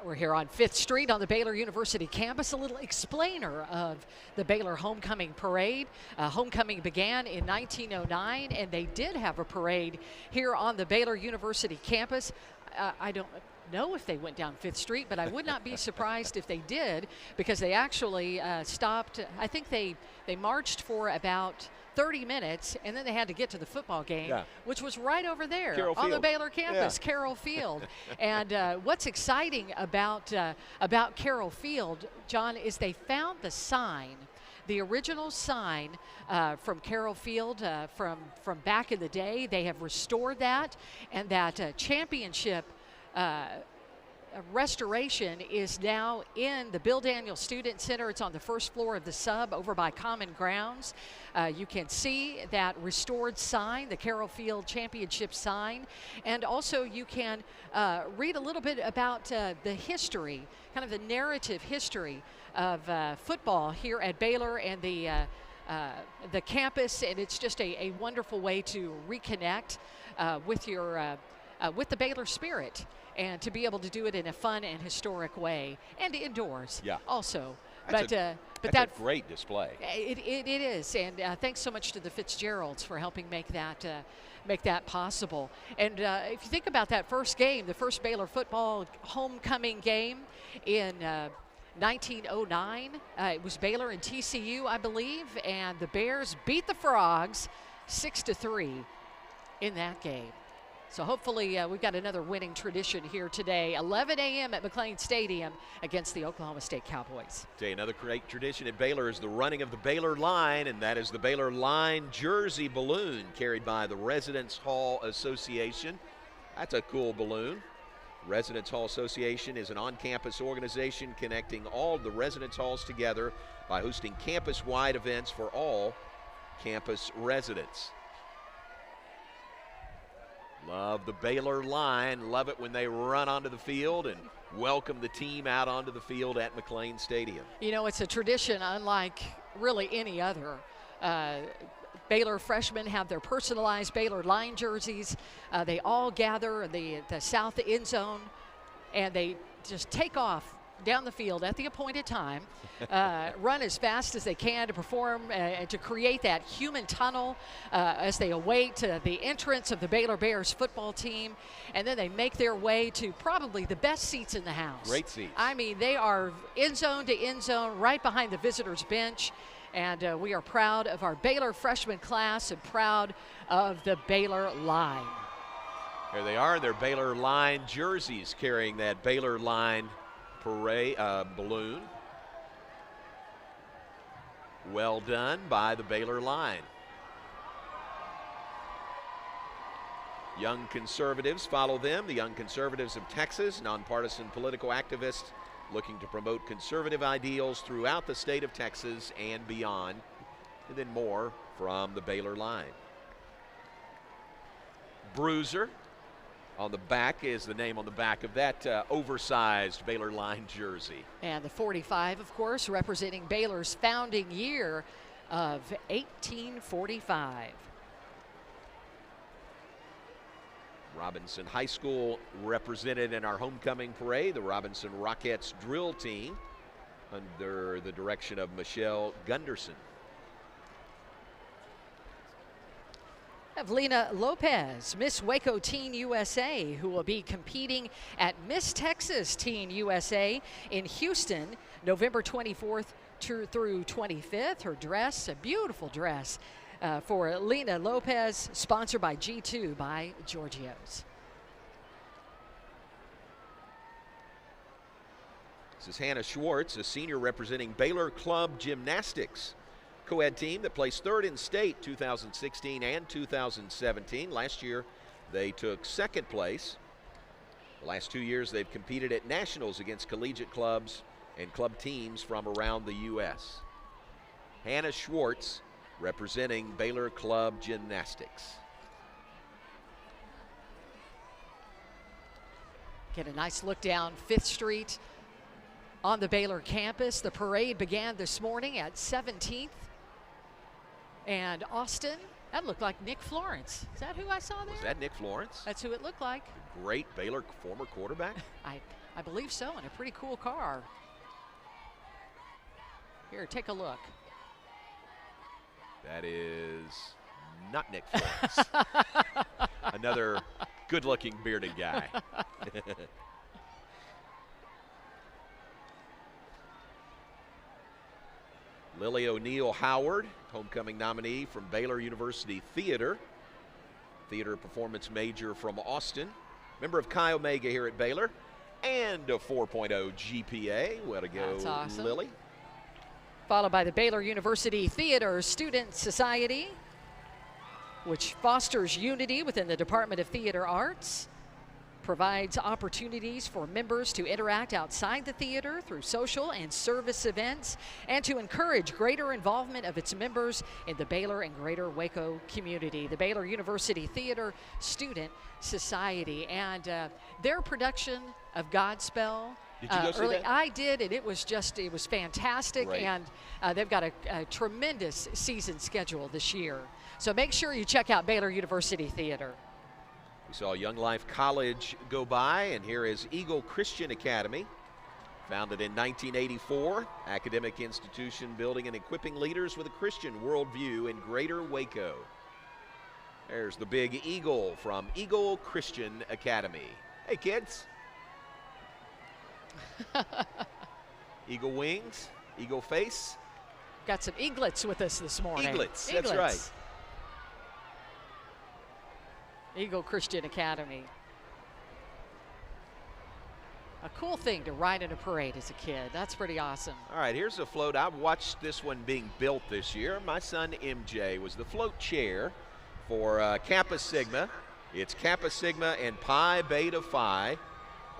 We're here on 5th Street on the Baylor University campus, a little explainer of the Baylor Homecoming Parade. Homecoming began in 1909, and they did have a parade here on the Baylor University campus. I don't know if they went down 5th Street, but I would not be surprised if they did, because they actually stopped. I think they marched for about 30 minutes, and then they had to get to the football game, which was right over there on the Baylor campus, Carroll Field. And what's exciting about Carroll Field, John, is they found the sign, the original sign from Carroll Field from back in the day. They have restored that, and that championship restoration is now in the Bill Daniel Student Center. It's on the first floor of the sub over by Common Grounds. You can see that restored sign, the Carroll Field Championship sign, and also you can read a little bit about the history, kind of the narrative history of football here at Baylor and the campus, and it's just a wonderful way to reconnect with with the Baylor spirit, and to be able to do it in a fun and historic way, and indoors also. That's a great display. It is, and thanks so much to the Fitzgeralds for helping make that possible. And if you think about that first game, the first Baylor football homecoming game in 1909, it was Baylor and TCU, I believe, and the Bears beat the Frogs 6-3 in that game. So hopefully we've got another winning tradition here today. 11 a.m. at McLean Stadium against the Oklahoma State Cowboys. Today, another great tradition at Baylor is the running of the Baylor Line, and that is the Baylor Line jersey balloon carried by the Residence Hall Association. That's a cool balloon. Residence Hall Association is an on-campus organization connecting all the residence halls together by hosting campus-wide events for all campus residents. Love the Baylor Line. Love it when they run onto the field and welcome the team out onto the field at McLean Stadium. You know, it's a tradition unlike really any other. Baylor freshmen have their personalized Baylor Line jerseys. They all gather in the south end zone, and they just take off down the field at the appointed time, run as fast as they can to perform and to create that human tunnel as they await the entrance of the Baylor Bears football team. And then they make their way to probably the best seats in the house. Great seats. I mean, they are end zone to end zone, right behind the visitors' bench. And we are proud of our Baylor freshman class and proud of the Baylor Line. There they are, their Baylor Line jerseys carrying that Baylor Line parade balloon. Well done by the Baylor Line. Young Conservatives follow them. The Young Conservatives of Texas, nonpartisan political activists looking to promote conservative ideals throughout the state of Texas and beyond. And then more from the Baylor line. Bruiser on the back is the name on the back of that oversized Baylor line jersey. And the 45, of course, representing Baylor's founding year of 1845. Robinson High School represented in our homecoming parade, the Robinson Rockettes drill team under the direction of Michelle Gunderson. Have Lena Lopez, Miss Waco Teen USA, who will be competing at Miss Texas Teen USA in Houston, November 24th through 25th. Her dress, a beautiful dress for Lena Lopez, sponsored by G2 by Giorgio's. This is Hannah Schwartz, a senior representing Baylor Club Gymnastics. Co-ed team that placed third in state 2016 and 2017. Last year, they took second place. The last 2 years, they've competed at nationals against collegiate clubs and club teams from around the U.S. Hannah Schwartz representing Baylor Club Gymnastics. Get a nice look down 5th Street on the Baylor campus. The parade began this morning at 17th. And Austin, that looked like Nick Florence. Is that who I saw there? Was that Nick Florence? That's who it looked like. The great Baylor former quarterback? I believe so, in a pretty cool car. Here, take a look. That is not Nick Florence. Another good-looking bearded guy. Lily O'Neill Howard, homecoming nominee from Baylor University Theater performance major from Austin, member of Chi Omega here at Baylor, and a 4.0 GPA. Way to go, that's awesome. Lily. Followed by the Baylor University Theater Student Society, which fosters unity within the Department of Theater Arts, provides opportunities for members to interact outside the theater through social and service events, and to encourage greater involvement of its members in the Baylor and Greater Waco community. The Baylor University Theater Student Society, and their production of Godspell. Did you go see that? I did, and it was fantastic. Right. And they've got a tremendous season schedule this year. So make sure you check out Baylor University Theater. We saw Young Life College go by, and here is Eagle Christian Academy. Founded in 1984, academic institution building and equipping leaders with a Christian worldview in Greater Waco. There's the big eagle from Eagle Christian Academy. Hey, kids. Eagle wings, eagle face. Got some eaglets with us this morning. Eaglets, that's right. Eagle Christian Academy. A cool thing to ride in a parade as a kid. That's pretty awesome. All right, here's a float. I watched this one being built this year. My son MJ was the float chair for Kappa Sigma. It's Kappa Sigma and Pi Beta Phi,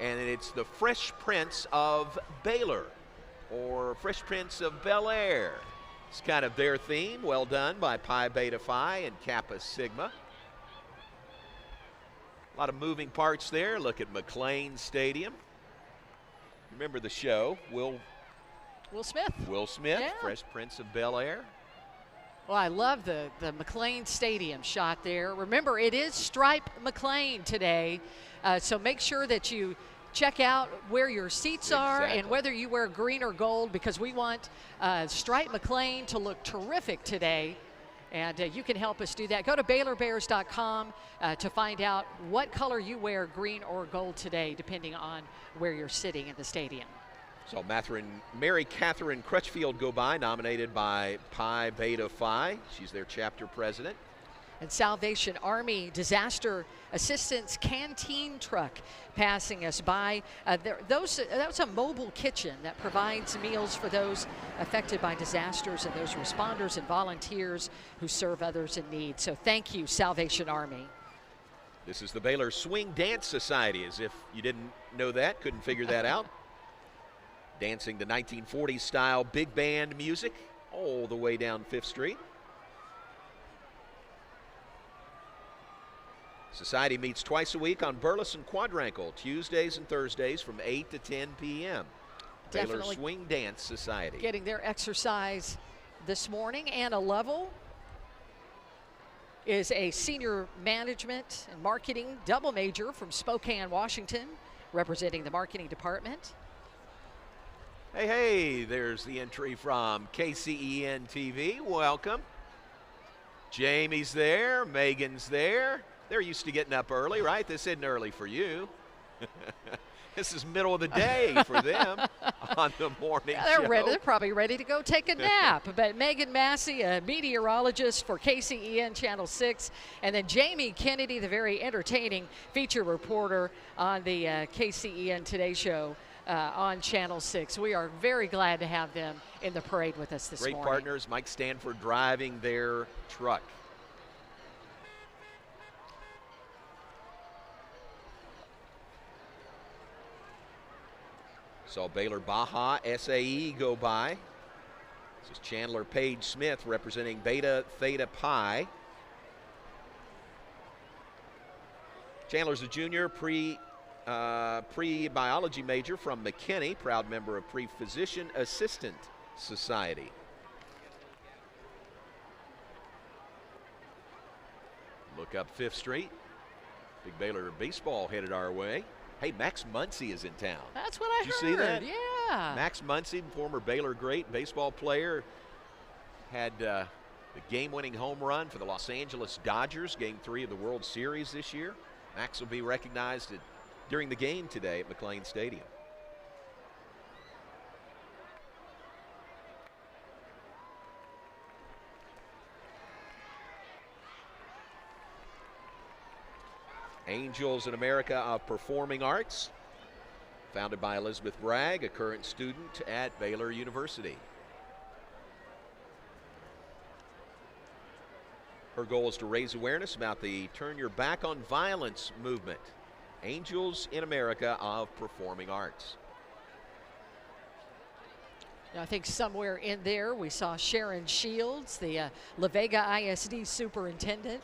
and it's the Fresh Prince of Baylor, or Fresh Prince of Bel Air. It's kind of their theme. Well done by Pi Beta Phi and Kappa Sigma. A lot of moving parts there. Look at McLean Stadium. Remember the show, Will Smith. Will Smith, yeah. Fresh Prince of Bel Air. Well, I love the McLean Stadium shot there. Remember, it is Stripe McLean today, so make sure that you check out where your seats are and whether you wear green or gold, because we want Stripe McLean to look terrific today. And you can help us do that. Go to BaylorBears.com to find out what color you wear, green or gold today, depending on where you're sitting in the stadium. Saw Mary Catherine Crutchfield go by, nominated by Pi Beta Phi. She's their chapter president. And Salvation Army Disaster Assistance Canteen Truck passing us by. That's a mobile kitchen that provides meals for those affected by disasters and those responders and volunteers who serve others in need. So thank you, Salvation Army. This is the Baylor Swing Dance Society, as if you didn't know that, couldn't figure that out. Dancing the 1940s style big band music all the way down 5th Street. Society meets twice a week on Burleson Quadrangle, Tuesdays and Thursdays from 8 to 10 p.m. Baylor Swing Dance Society. Getting their exercise this morning. Anna Lovell is a senior management and marketing double major from Spokane, Washington, representing the marketing department. Hey, hey, there's the entry from KCEN TV. Welcome. Jamie's there, Megan's there. They're used to getting up early, right? This isn't early for you. This is middle of the day for them on the morning show. They're probably ready to go take a nap. But Megan Massey, a meteorologist for KCEN Channel 6, and then Jamie Kennedy, the very entertaining feature reporter on the KCEN Today Show on Channel 6. We are very glad to have them in the parade with us this morning. Great partners. Mike Stanford driving their truck. Saw Baylor Baja SAE go by. This is Chandler Page Smith representing Beta Theta Pi. Chandler's a junior pre-biology major from McKinney, proud member of Pre-Physician Assistant Society. Look up 5th Street. Big Baylor baseball headed our way. Hey, Max Muncy is in town. That's what I heard. Did you see that? Yeah. Max Muncy, former Baylor great baseball player, had the game-winning home run for the Los Angeles Dodgers, Game 3 of the World Series this year. Max will be recognized during the game today at McLean Stadium. Angels in America of Performing Arts, founded by Elizabeth Bragg, a current student at Baylor University. Her goal is to raise awareness about the Turn Your Back on Violence movement. Angels in America of Performing Arts. I think somewhere in there we saw Sharon Shields, the La Vega ISD superintendent.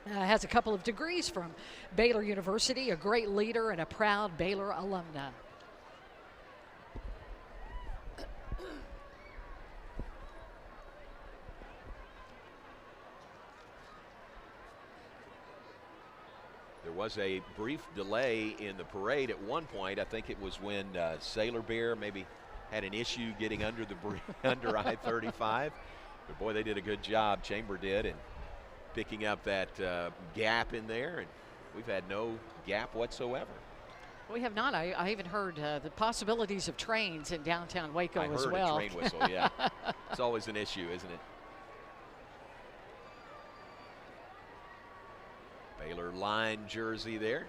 Has a couple of degrees from Baylor University, a great leader and a proud Baylor alumna. There was a brief delay in the parade at one point. I think it was when Sailor Bear maybe had an issue getting under the under I-35. But boy, they did a good job. Chamber did, and picking up that gap in there, and we've had no gap whatsoever. We have not. I even heard the possibilities of trains in downtown Waco as well. I heard a train whistle, yeah. It's always an issue, isn't it? Baylor line jersey there.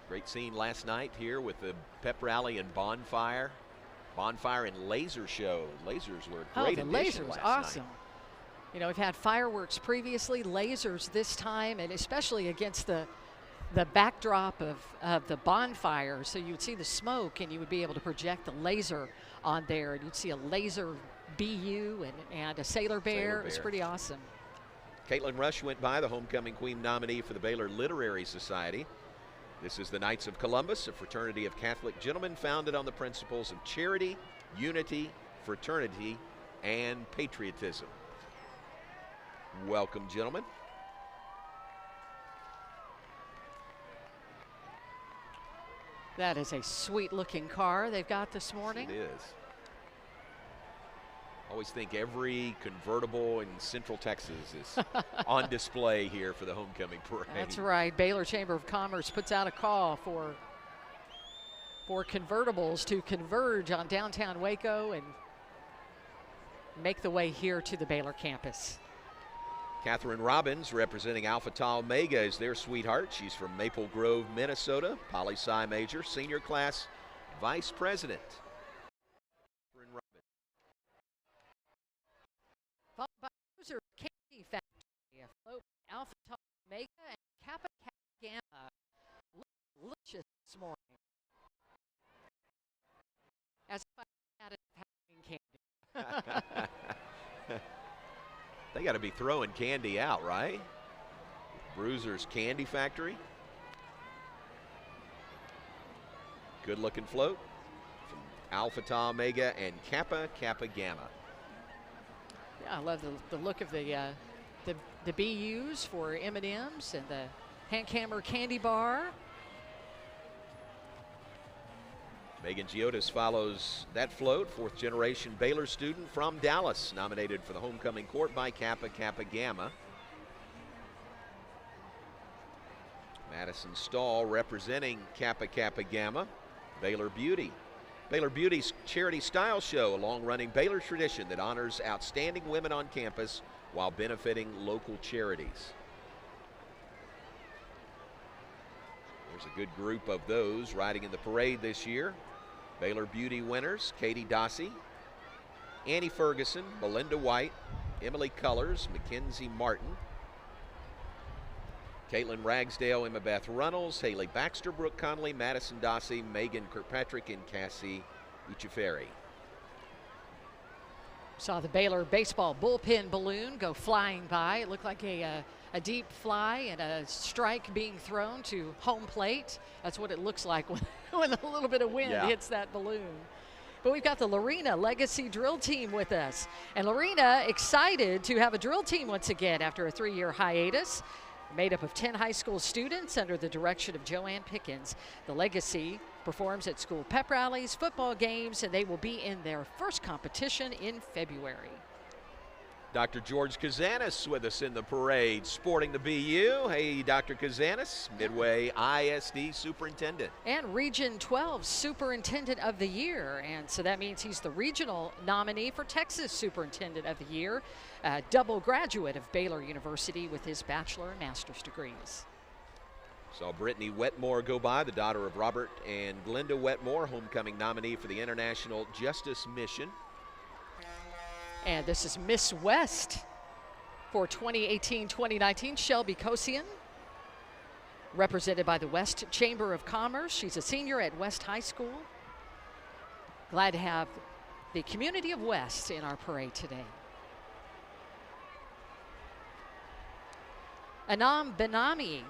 Great scene last night here with the pep rally and bonfire. Bonfire and laser show. Lasers were a great addition last awesome. night. You know, we've had fireworks previously, lasers this time, and especially against the backdrop of the bonfire. So you would see the smoke and you would be able to project the laser on there, and you'd see a laser BU and a Sailor Bear. It was pretty awesome. Caitlin Rush went by, the homecoming queen nominee for the Baylor Literary Society. This is the Knights of Columbus, a fraternity of Catholic gentlemen founded on the principles of charity, unity, fraternity, and patriotism. Welcome, gentlemen. That is a sweet-looking car they've got this morning. It is. Always think every convertible in Central Texas is on display here for the homecoming parade. That's right. Baylor Chamber of Commerce puts out a call for convertibles to converge on downtown Waco and make the way here to the Baylor campus. Catherine Robbins, representing Alpha Tau Omega, is their sweetheart. She's from Maple Grove, Minnesota, poli-sci major, senior class Vice President. Followed by Loser Candy Factory, afloat Alpha Tau Omega and Kappa Gamma. Delicious this morning. As if I had Halloween candy. They got to be throwing candy out, right? Bruiser's Candy Factory. Good looking float from Alpha Tau Omega and Kappa Gamma. Yeah, I love the look of the BUs for M&Ms and the hand camera candy bar. Megan Giotis follows that float, fourth generation Baylor student from Dallas, nominated for the homecoming court by Kappa Gamma. Madison Stahl representing Kappa Gamma. Baylor Beauty. Baylor Beauty's charity style show, a long-running Baylor tradition that honors outstanding women on campus while benefiting local charities. There's a good group of those riding in the parade this year. Baylor Beauty winners, Katie Dossie, Annie Ferguson, Belinda White, Emily Cullors, Mackenzie Martin, Caitlin Ragsdale, Emma Beth Runnels, Haley Baxter, Brooke Conley, Madison Dossie, Megan Kirkpatrick, and Cassie Ucheferi. Saw the Baylor baseball bullpen balloon go flying by. It looked like a deep fly and a strike being thrown to home plate. That's what it looks like when a little bit of wind hits that balloon. But we've got the Lorena Legacy Drill Team with us. And Lorena excited to have a drill team once again after a 3-year hiatus. Made up of 10 high school students under the direction of Joanne Pickens. The Legacy performs at school pep rallies, football games, and they will be in their first competition in February. Dr. George Kazanis with us in the parade, sporting the BU. Hey, Dr. Kazanis, Midway ISD Superintendent. And Region 12 Superintendent of the Year. And so that means he's the regional nominee for Texas Superintendent of the Year, a double graduate of Baylor University with his bachelor and master's degrees. Saw Brittany Wetmore go by, the daughter of Robert and Glenda Wetmore, homecoming nominee for the International Justice Mission. And this is Miss West for 2018-2019, Shelby Kosian, represented by the West Chamber of Commerce. She's a senior at West High School. Glad to have the community of West in our parade today. Anam Benami,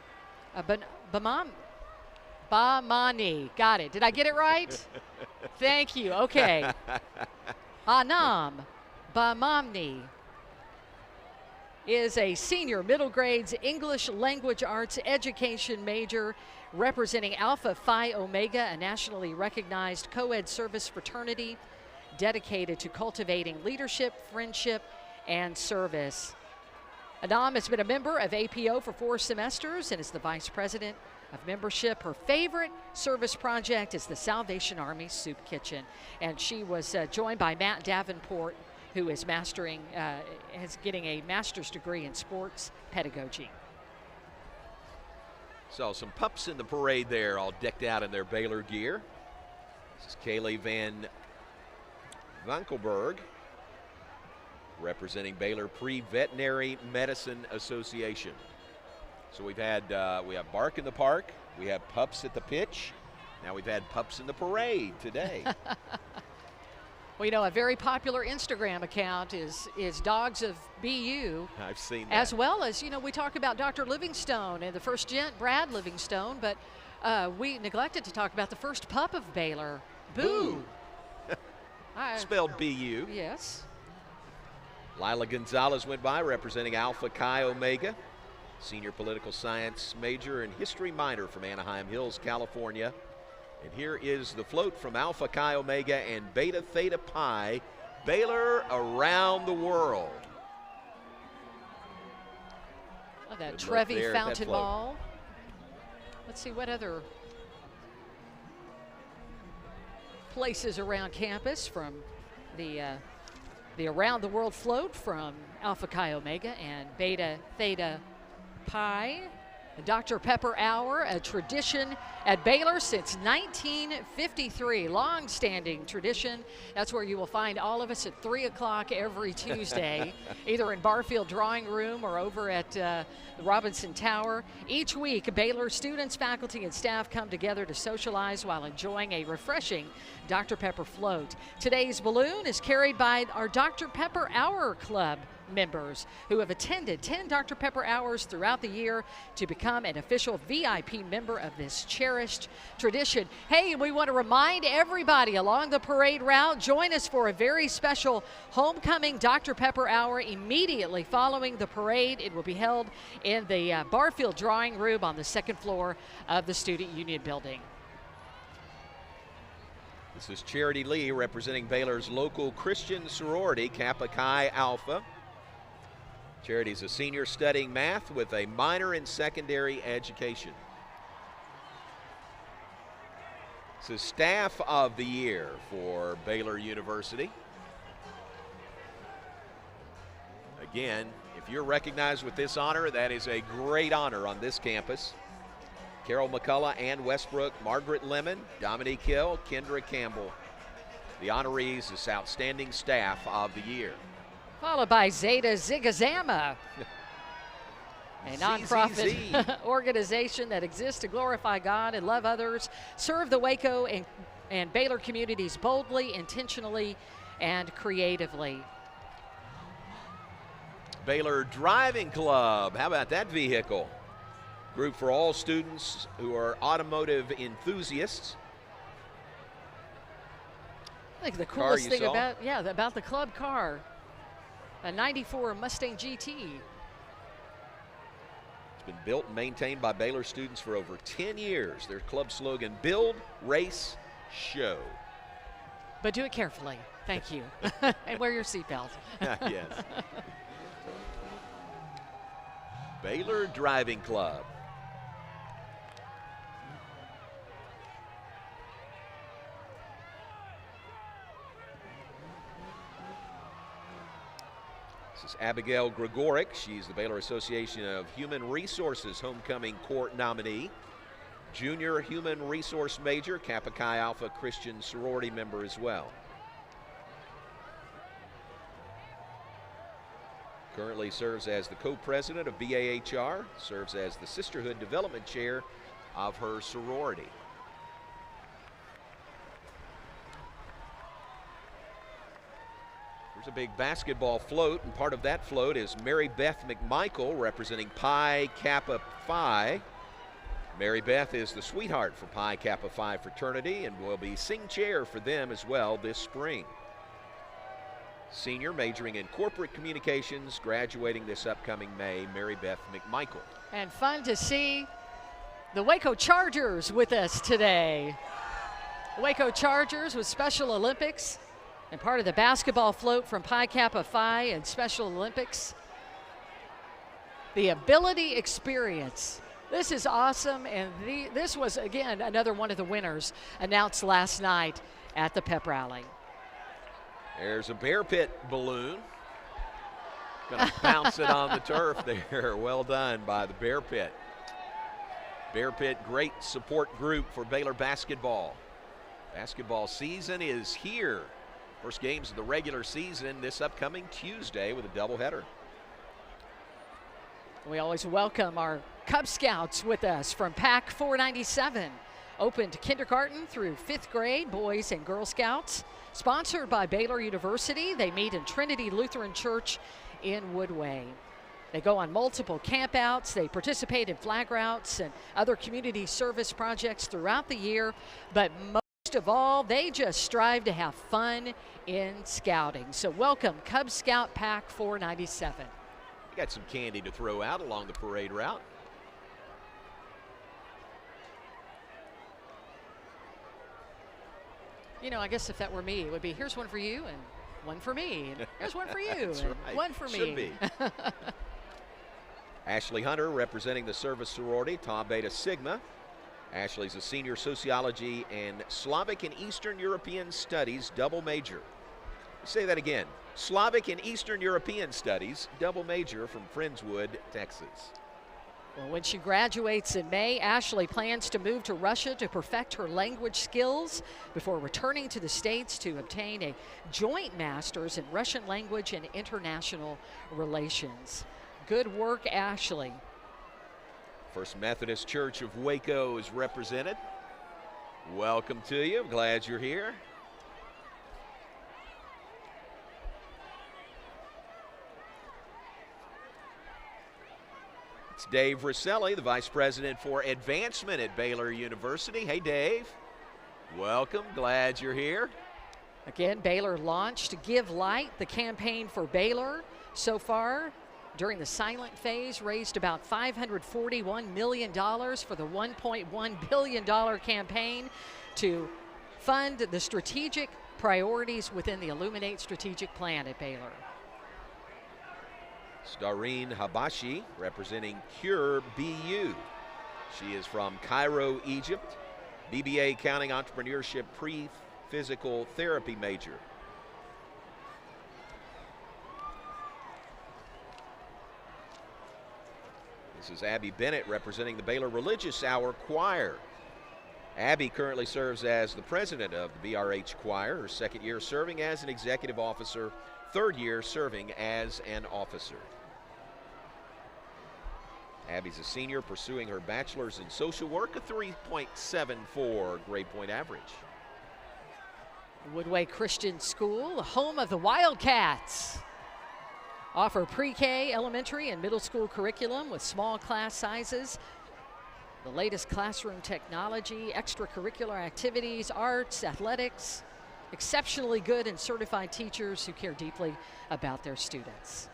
Bamani, got it. Did I get it right? Thank you, okay. Anam Bamamni is a senior middle grades English language arts education major representing Alpha Phi Omega, a nationally recognized co-ed service fraternity dedicated to cultivating leadership, friendship, and service. Adam has been a member of APO for 4 semesters and is the vice president of membership. Her favorite service project is the Salvation Army Soup Kitchen, and she was joined by Matt Davenport, who is getting a master's degree in sports pedagogy. Saw some pups in the parade there, all decked out in their Baylor gear. This is Kaylee Van Vankelberg, representing Baylor Pre-Veterinary Medicine Association. So we have Bark in the Park, we have pups at the pitch, now we've had pups in the parade today. Well, you know, a very popular Instagram account is Dogs of BU. I've seen that. As well as, you know, we talk about Dr. Livingstone and the first gent, Brad Livingstone, but we neglected to talk about the first pup of Baylor, Boo. Spelled B-U. Yes. Lila Gonzalez went by, representing Alpha Chi Omega, senior political science major and history minor from Anaheim Hills, California. And here is the float from Alpha Chi Omega and Beta Theta Pi, Baylor Around the World. Oh, that Trevi Fountain Ball. Let's see what other places around campus from the Around the World float from Alpha Chi Omega and Beta Theta Pi. Dr. Pepper Hour, a tradition at Baylor since 1953. Long-standing tradition. That's where you will find all of us at 3 o'clock every Tuesday, either in Barfield Drawing Room or over at the Robinson Tower. Each week, Baylor students, faculty, and staff come together to socialize while enjoying a refreshing Dr. Pepper float. Today's balloon is carried by our Dr. Pepper Hour Club members who have attended 10 Dr. Pepper Hours throughout the year to become an official VIP member of this cherished tradition. Hey, we want to remind everybody along the parade route, join us for a very special homecoming Dr. Pepper Hour immediately following the parade. It will be held in the Barfield Drawing Room on the second floor of the Student Union Building. This is Charity Lee representing Baylor's local Christian sorority, Kappa Chi Alpha. Charity's a senior studying math with a minor in secondary education. This is Staff of the Year for Baylor University. Again, if you're recognized with this honor, that is a great honor on this campus. Carol McCullough, Ann Westbrook, Margaret Lemon, Dominique Hill, Kendra Campbell. The honorees is Outstanding Staff of the Year. Followed by Zeta Zigazama, a nonprofit organization that exists to glorify God and love others, serve the Waco and Baylor communities boldly, intentionally, and creatively. Baylor Driving Club, how about that vehicle? Group for all students who are automotive enthusiasts. I think the coolest thing about the club car, a 94 Mustang GT. It's been built and maintained by Baylor students for over 10 years. Their club slogan, build, race, show. But do it carefully. Thank you. And wear your seatbelt. Yes. Baylor Driving Club. This is Abigail Gregoric. She's the Baylor Association of Human Resources Homecoming Court nominee. Junior Human Resource Major, Kappa Chi Alpha Christian sorority member as well. Currently serves as the co-president of BAHR, serves as the Sisterhood Development Chair of her sorority. There's a big basketball float, and part of that float is Mary Beth McMichael representing Pi Kappa Phi. Mary Beth is the sweetheart for Pi Kappa Phi fraternity and will be sing chair for them as well this spring. Senior majoring in corporate communications, graduating this upcoming May, Mary Beth McMichael. And fun to see the Waco Chargers with us today. Waco Chargers with Special Olympics and part of the basketball float from Pi Kappa Phi and Special Olympics. The Ability Experience. This is awesome, and this was, again, another one of the winners announced last night at the pep rally. There's a bear pit balloon. Gonna bounce it on the turf there. Well done by the bear pit. Bear pit, great support group for Baylor basketball. Basketball season is here. First games of the regular season this upcoming Tuesday with a doubleheader. We always welcome our Cub Scouts with us from Pack 497. Open to kindergarten through 5th grade, boys and Girl Scouts. Sponsored by Baylor University. They meet in Trinity Lutheran Church in Woodway. They go on multiple campouts. They participate in flag routes and other community service projects throughout the year. But most of all, they just strive to have fun in scouting. So welcome, Cub Scout Pack 497. You got some candy to throw out along the parade route. You know, I guess if that were me, it would be, here's one for you and one for me. And here's one for you and right. one for me. Should be. Ashley Hunter representing the service sorority, Tau Beta Sigma. Ashley's a senior sociology and Slavic and Eastern European Studies double major. Say that again. Slavic and Eastern European Studies double major from Friendswood, Texas. Well, when she graduates in May, Ashley plans to move to Russia to perfect her language skills before returning to the States to obtain a joint master's in Russian language and international relations. Good work, Ashley. First Methodist Church of Waco is represented. Welcome to you. I'm glad you're here. It's Dave Rosselli, the Vice President for Advancement at Baylor University. Hey, Dave. Welcome. Glad you're here. Again, Baylor launched Give Light, the campaign for Baylor. So far, during the silent phase, raised about $541 million for the $1.1 billion campaign to fund the strategic priorities within the Illuminate strategic plan at Baylor. Stareen Habashi representing Cure BU. She is from Cairo, Egypt. BBA Accounting Entrepreneurship Pre-Physical Therapy major. This is Abby Bennett representing the Baylor Religious Hour Choir. Abby currently serves as the president of the BRH Choir, her second year serving as an executive officer, third year serving as an officer. Abby's a senior pursuing her bachelor's in social work, a 3.74 grade point average. Woodway Christian School, the home of the Wildcats, offer pre-K, elementary, and middle school curriculum with small class sizes, the latest classroom technology, extracurricular activities, arts, athletics, exceptionally good and certified teachers who care deeply about their students.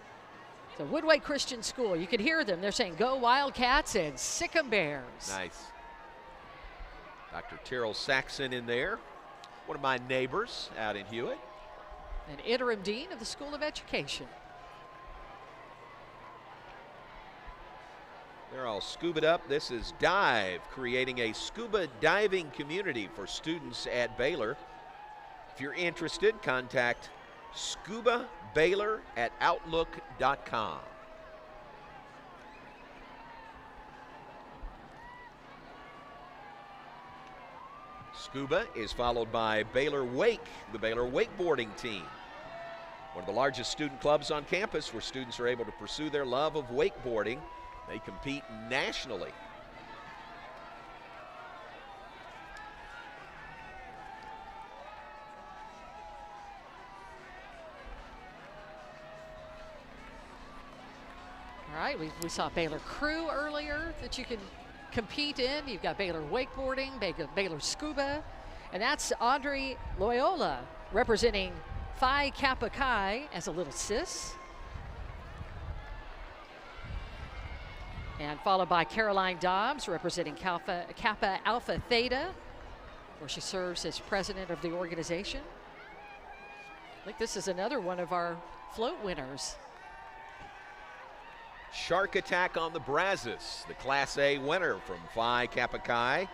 So Woodway Christian School, you can hear them. They're saying, go Wildcats and sick 'em Bears. Nice. Dr. Terrell Saxon in there, one of my neighbors out in Hewitt. And interim dean of the School of Education. They're all scuba up. This is Dive, creating a scuba diving community for students at Baylor. If you're interested, contact scubabaylor@outlook.com. Scuba is followed by Baylor Wake, the Baylor wakeboarding team. One of the largest student clubs on campus where students are able to pursue their love of wakeboarding. They compete nationally. All right, we saw Baylor Crew earlier that you can compete in. You've got Baylor wakeboarding, Baylor scuba, and that's Audrey Loyola representing Phi Kappa Chi as a little sis. And followed by Caroline Dobbs representing Kappa Alpha Theta, where she serves as president of the organization. I think this is another one of our float winners. Shark Attack on the Brazos, the Class A winner from Phi Kappa Chi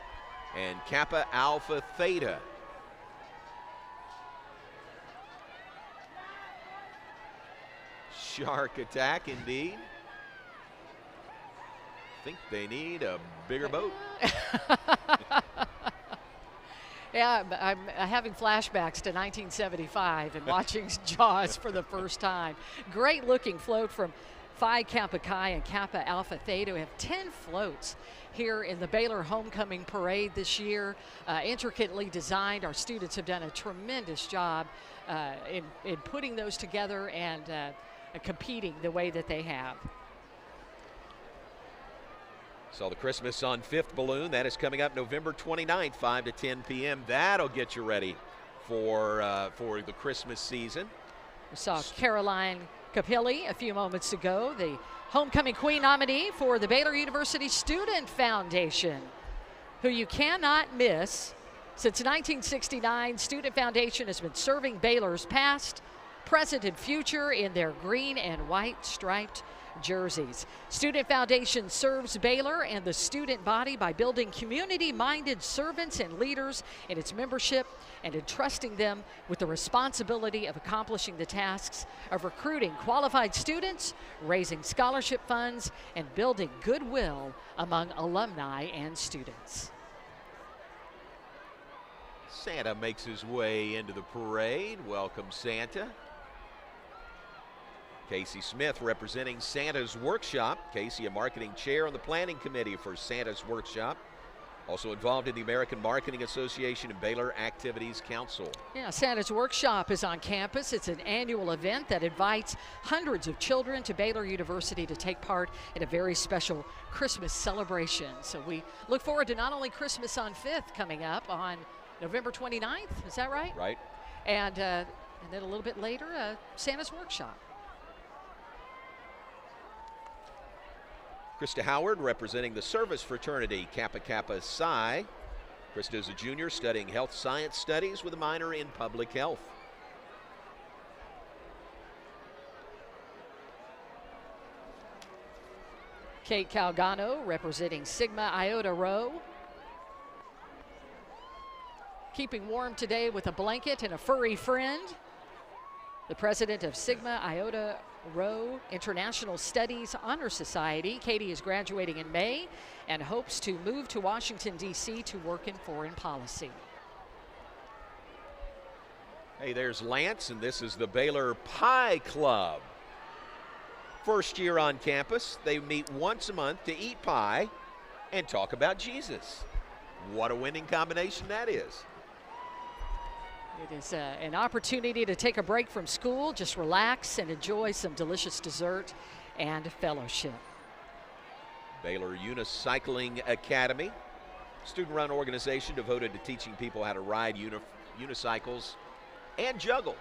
and Kappa Alpha Theta. Shark Attack indeed. I think they need a bigger boat. Yeah, I'm having flashbacks to 1975 and watching Jaws for the first time. Great looking float from Phi Kappa Chi and Kappa Alpha Theta. We have 10 floats here in the Baylor Homecoming Parade this year. Intricately designed. Our students have done a tremendous job in putting those together and competing the way that they have. So the Christmas on 5th balloon, that is coming up November 29th, 5 to 10 p.m. That'll get you ready for the Christmas season. We saw Caroline Capilli a few moments ago, the homecoming queen nominee for the Baylor University Student Foundation, who you cannot miss. Since 1969, Student Foundation has been serving Baylor's past, present and future in their green and white striped jerseys. Student Foundation serves Baylor and the student body by building community-minded servants and leaders in its membership and entrusting them with the responsibility of accomplishing the tasks of recruiting qualified students, raising scholarship funds, and building goodwill among alumni and students. Santa makes his way into the parade. Welcome, Santa. Casey Smith representing Santa's Workshop. Casey, a marketing chair on the planning committee for Santa's Workshop. Also involved in the American Marketing Association and Baylor Activities Council. Yeah, Santa's Workshop is on campus. It's an annual event that invites hundreds of children to Baylor University to take part in a very special Christmas celebration. So we look forward to not only Christmas on 5th coming up on November 29th, is that right? Right. And then a little bit later, Santa's Workshop. Krista Howard representing the service fraternity, Kappa Kappa Psi. Krista is a junior studying health science studies with a minor in public health. Kate Calgano representing Sigma Iota Rho. Keeping warm today with a blanket and a furry friend. The president of Sigma Iota Rho International Studies Honor Society. Katie is graduating in May and hopes to move to Washington, D.C. to work in foreign policy. Hey, there's Lance, and this is the Baylor Pie Club. First year on campus, they meet once a month to eat pie and talk about Jesus. What a winning combination that is. It is an opportunity to take a break from school, just relax and enjoy some delicious dessert and fellowship. Baylor Unicycling Academy, student-run organization devoted to teaching people how to ride unicycles and juggle.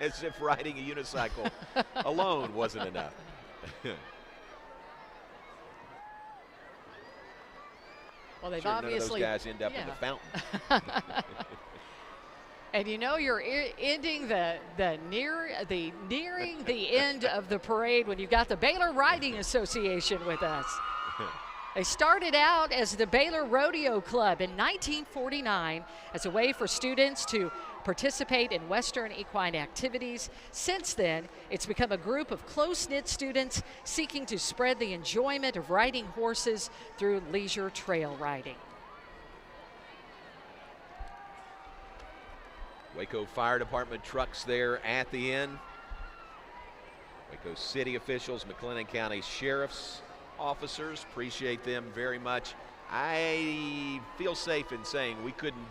As if riding a unicycle alone wasn't enough. Well, they've sure obviously none of those guys end up in the fountain. And you know you're ending nearing the end of the parade when you've got the Baylor Riding Association with us. They started out as the Baylor Rodeo Club in 1949 as a way for students to participate in Western equine activities. Since then, it's become a group of close-knit students seeking to spread the enjoyment of riding horses through leisure trail riding. Waco Fire Department trucks there at the end. Waco City officials, McLennan County Sheriff's officers, appreciate them very much. I feel safe in saying we couldn't do